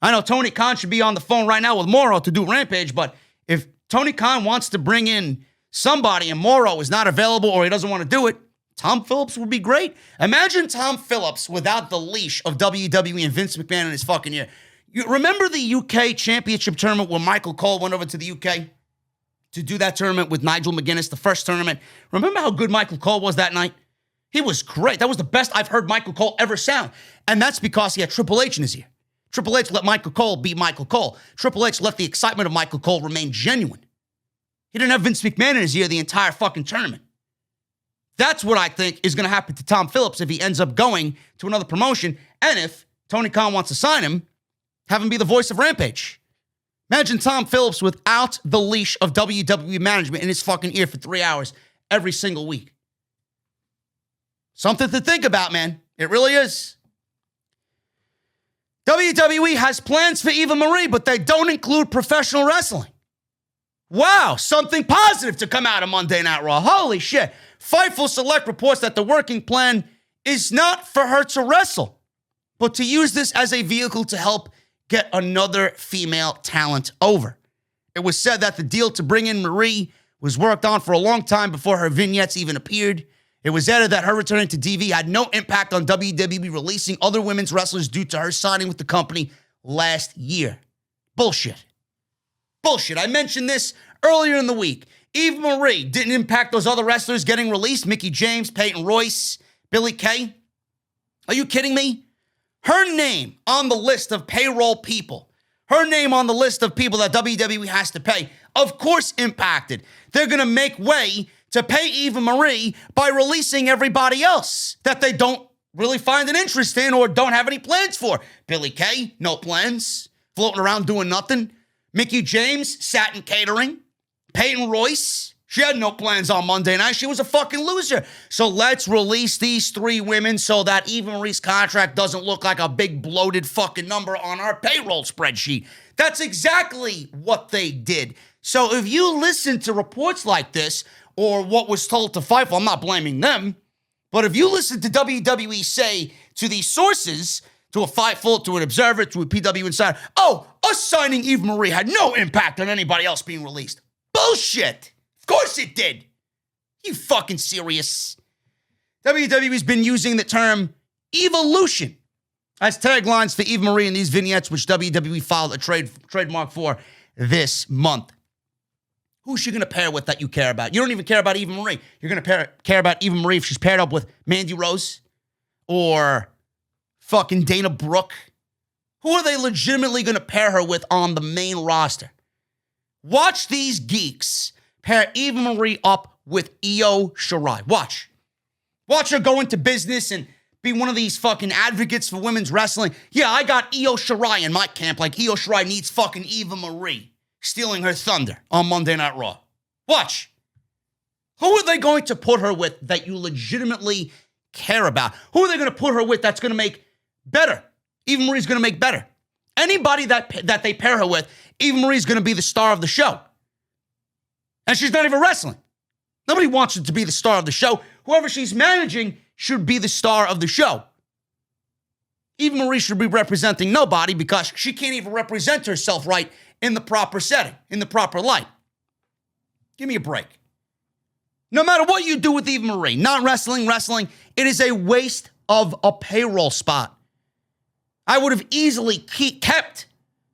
I know Tony Khan should be on the phone right now with Morrow to do Rampage, but if Tony Khan wants to bring in somebody and Morrow is not available or he doesn't want to do it, Tom Phillips would be great. Imagine Tom Phillips without the leash of WWE and Vince McMahon in his fucking ear. You remember the UK Championship tournament where Michael Cole went over to the UK to do that tournament with Nigel McGuinness, the first tournament? Remember how good Michael Cole was that night? He was great. That was the best I've heard Michael Cole ever sound. And that's because he had Triple H in his ear. Triple H let Michael Cole be Michael Cole. Triple H let the excitement of Michael Cole remain genuine. He didn't have Vince McMahon in his ear the entire fucking tournament. That's what I think is going to happen to Tom Phillips if he ends up going to another promotion. And if Tony Khan wants to sign him, have him be the voice of Rampage. Imagine Tom Phillips without the leash of WWE management in his fucking ear for 3 hours every single week. Something to think about, man. It really is. WWE has plans for Eva Marie, but they don't include professional wrestling. Wow, something positive to come out of Monday Night Raw. Holy shit. Fightful Select reports that the working plan is not for her to wrestle, but to use this as a vehicle to help get another female talent over. It was said that the deal to bring in Marie was worked on for a long time before her vignettes even appeared. It was added that her returning to TV had no impact on WWE releasing other women's wrestlers due to her signing with the company last year. Bullshit. I mentioned this earlier in the week. Eva Marie didn't impact those other wrestlers getting released. Mickie James, Peyton Royce, Billie Kay. Are you kidding me? Her name on the list of payroll people, her name on the list of people that WWE has to pay, of course impacted. They're going to make way to pay Eva Marie by releasing everybody else that they don't really find an interest in or don't have any plans for. Billie Kay, no plans, floating around doing nothing. Mickie James sat in catering. Peyton Royce, she had no plans on Monday night. She was a fucking loser. So let's release these three women so that Eva Marie's contract doesn't look like a big bloated fucking number on our payroll spreadsheet. That's exactly what they did. So if you listen to reports like this or what was told to Fightful, I'm not blaming them, but if you listen to WWE say to these sources, to a Fightful, to an Observer, to a PW Insider, oh, us signing Eva Marie had no impact on anybody else being released. Bullshit. Of course it did. You fucking serious? WWE's been using the term evolution as taglines for Eva Marie in these vignettes, which WWE filed a trademark for this month. Who's she going to pair with that you care about? You don't even care about Eva Marie. You're going to care about Eva Marie if she's paired up with Mandy Rose or fucking Dana Brooke. Who are they legitimately going to pair her with on the main roster? Watch these geeks pair Eva Marie up with Io Shirai. Watch. Watch her go into business and be one of these fucking advocates for women's wrestling. Yeah, I got Io Shirai in my camp, like Io Shirai needs fucking Eva Marie stealing her thunder on Monday Night Raw. Watch. Who are they going to put her with that you legitimately care about? Who are they going to put her with that's going to make better? Eva Marie's going to make better. Anybody that they pair her with, Eva Marie's going to be the star of the show. And she's not even wrestling. Nobody wants her to be the star of the show. Whoever she's managing should be the star of the show. Eva Marie should be representing nobody because she can't even represent herself right in the proper setting, in the proper light. Give me a break. No matter what you do with Eva Marie, not wrestling, it is a waste of a payroll spot. I would have easily kept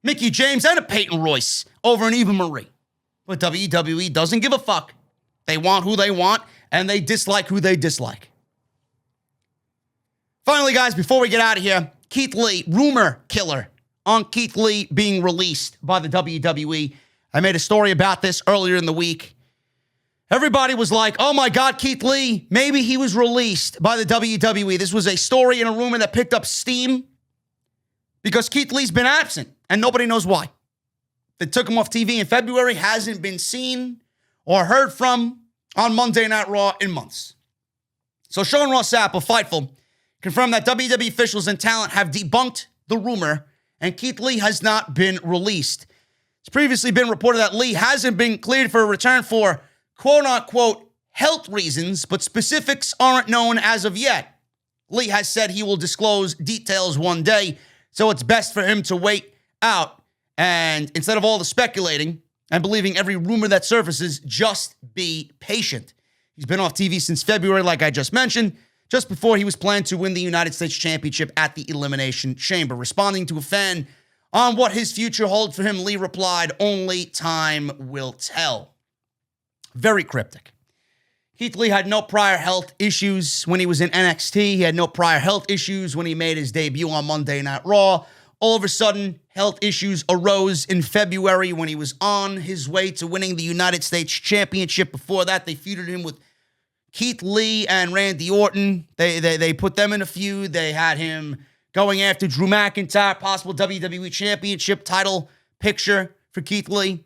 Mickie James and a Peyton Royce over an Eva Marie. But WWE doesn't give a fuck. They want who they want, and they dislike who they dislike. Finally, guys, before we get out of here, Keith Lee, rumor killer on Keith Lee being released by the WWE. I made a story about this earlier in the week. Everybody was like, oh my God, Keith Lee, maybe he was released by the WWE. This was a story and a rumor that picked up steam because Keith Lee's been absent and nobody knows why. They took him off TV in February, hasn't been seen or heard from on Monday Night Raw in months. So Sean Ross Sapp of Fightful confirmed that WWE officials and talent have debunked the rumor and Keith Lee has not been released. It's previously been reported that Lee hasn't been cleared for a return for quote-unquote health reasons, but specifics aren't known as of yet. Lee has said he will disclose details one day, so it's best for him to wait out. And instead of all the speculating and believing every rumor that surfaces, just be patient. He's been off TV since February, like I just mentioned, just before he was planned to win the United States Championship at the Elimination Chamber. Responding to a fan on what his future holds for him, Lee replied, only time will tell. Very cryptic. Keith Lee had no prior health issues when he was in NXT. He had no prior health issues when he made his debut on Monday Night Raw. All of a sudden, health issues arose in February when he was on his way to winning the United States Championship. Before that, they feuded him with Keith Lee and Randy Orton. They put them in a feud. They had him going after Drew McIntyre, possible WWE Championship title picture for Keith Lee.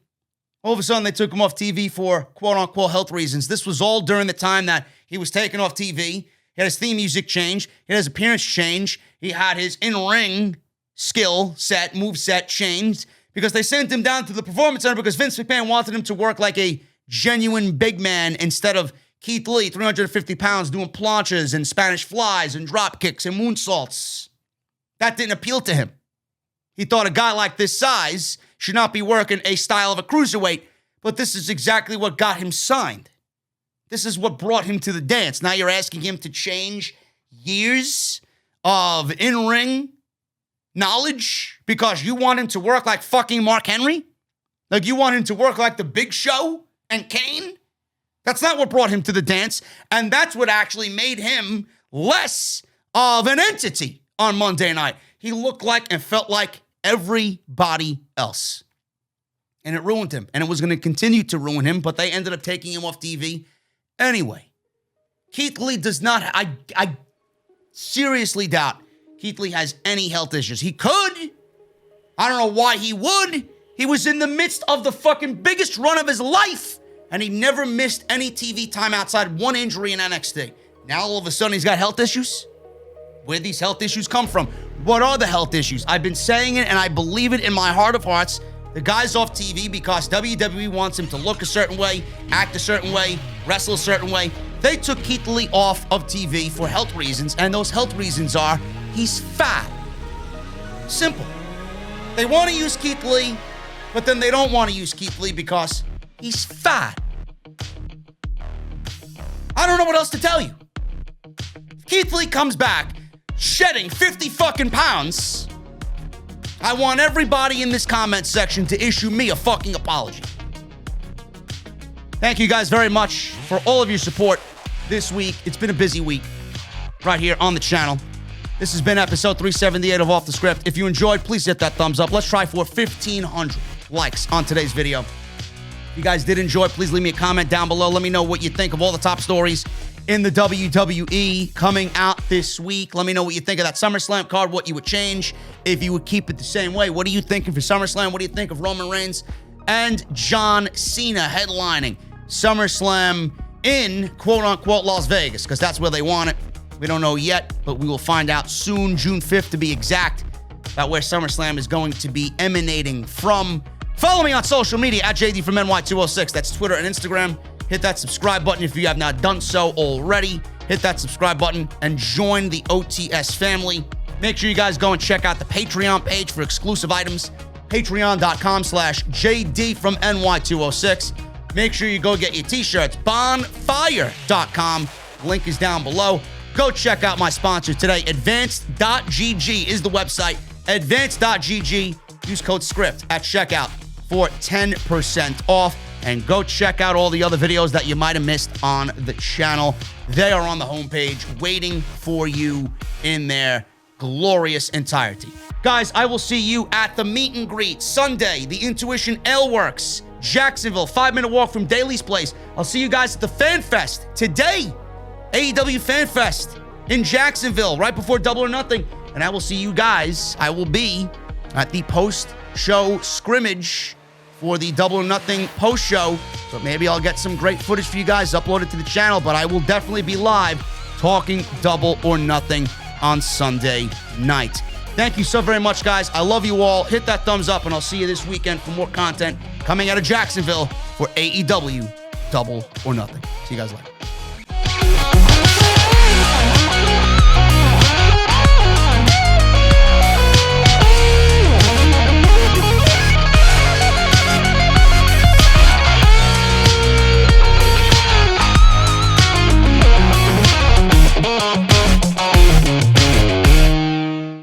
All of a sudden, they took him off TV for quote-unquote health reasons. This was all during the time that he was taken off TV. He had his theme music change. He had his appearance change. He had his in-ring skill set, move set changed because they sent him down to the Performance Center because Vince McMahon wanted him to work like a genuine big man instead of Keith Lee, 350 pounds, doing planches and Spanish flies and drop kicks and moonsaults. That didn't appeal to him. He thought a guy like this size should not be working a style of a cruiserweight, but this is exactly what got him signed. This is what brought him to the dance. Now you're asking him to change years of in-ring knowledge because you want him to work like fucking Mark Henry? Like you want him to work like The Big Show and Kane? That's not what brought him to the dance, and that's what actually made him less of an entity on Monday night. He looked like and felt like everybody else. And it ruined him. And it was going to continue to ruin him, but they ended up taking him off TV anyway. Keith Lee does not, I seriously doubt Keith Lee has any health issues. He could. I don't know why he would. He was in the midst of the fucking biggest run of his life, and he never missed any TV time outside one injury in NXT. Now all of a sudden he's got health issues? Where'd these health issues come from? What are the health issues? I've been saying it and I believe it in my heart of hearts. The guy's off TV because WWE wants him to look a certain way, act a certain way, wrestle a certain way. They took Keith Lee off of TV for health reasons, and those health reasons are he's fat. Simple. They want to use Keith Lee, but then they don't want to use Keith Lee because he's fat. I don't know what else to tell you. If Keith Lee comes back shedding 50 fucking pounds, I want everybody in this comment section to issue me a fucking apology. Thank you guys very much for all of your support this week. It's been a busy week right here on the channel. This has been episode 378 of Off the Script. If you enjoyed, please hit that thumbs up. Let's try for 1,500 likes on today's video. If you guys did enjoy, please leave me a comment down below. Let me know what you think of all the top stories in the WWE coming out this week. Let me know what you think of that SummerSlam card, what you would change, if you would keep it the same way. What are you thinking for SummerSlam? What do you think of Roman Reigns and John Cena headlining SummerSlam in quote-unquote Las Vegas? Because that's where they want it. We don't know yet, but we will find out soon, June 5th to be exact, about where SummerSlam is going to be emanating from. Follow me on social media at JD from NY206. That's Twitter and Instagram. Hit that subscribe button if you have not done so already. Hit that subscribe button and join the OTS family. Make sure you guys go and check out the Patreon page for exclusive items. Patreon.com/JD from NY206. Make sure you go get your t-shirts. Bonfire.com. Link is down below. Go check out my sponsor today. AdvancedGG is the website. AdvancedGG. Use code SCRIPT at checkout for 10% off. And go check out all the other videos that you might have missed on the channel. They are on the homepage waiting for you in their glorious entirety. Guys, I will see you at the meet and greet Sunday, the Intuition Ale Works, Jacksonville, 5-minute walk from Daly's Place. I'll see you guys at the Fan Fest today. AEW Fan Fest in Jacksonville, right before Double or Nothing. And I will see you guys. I will be at the post-show scrimmage for the Double or Nothing post-show. So maybe I'll get some great footage for you guys uploaded to the channel, but I will definitely be live talking Double or Nothing on Sunday night. Thank you so very much, guys. I love you all. Hit that thumbs up, and I'll see you this weekend for more content coming out of Jacksonville for AEW Double or Nothing. See you guys later.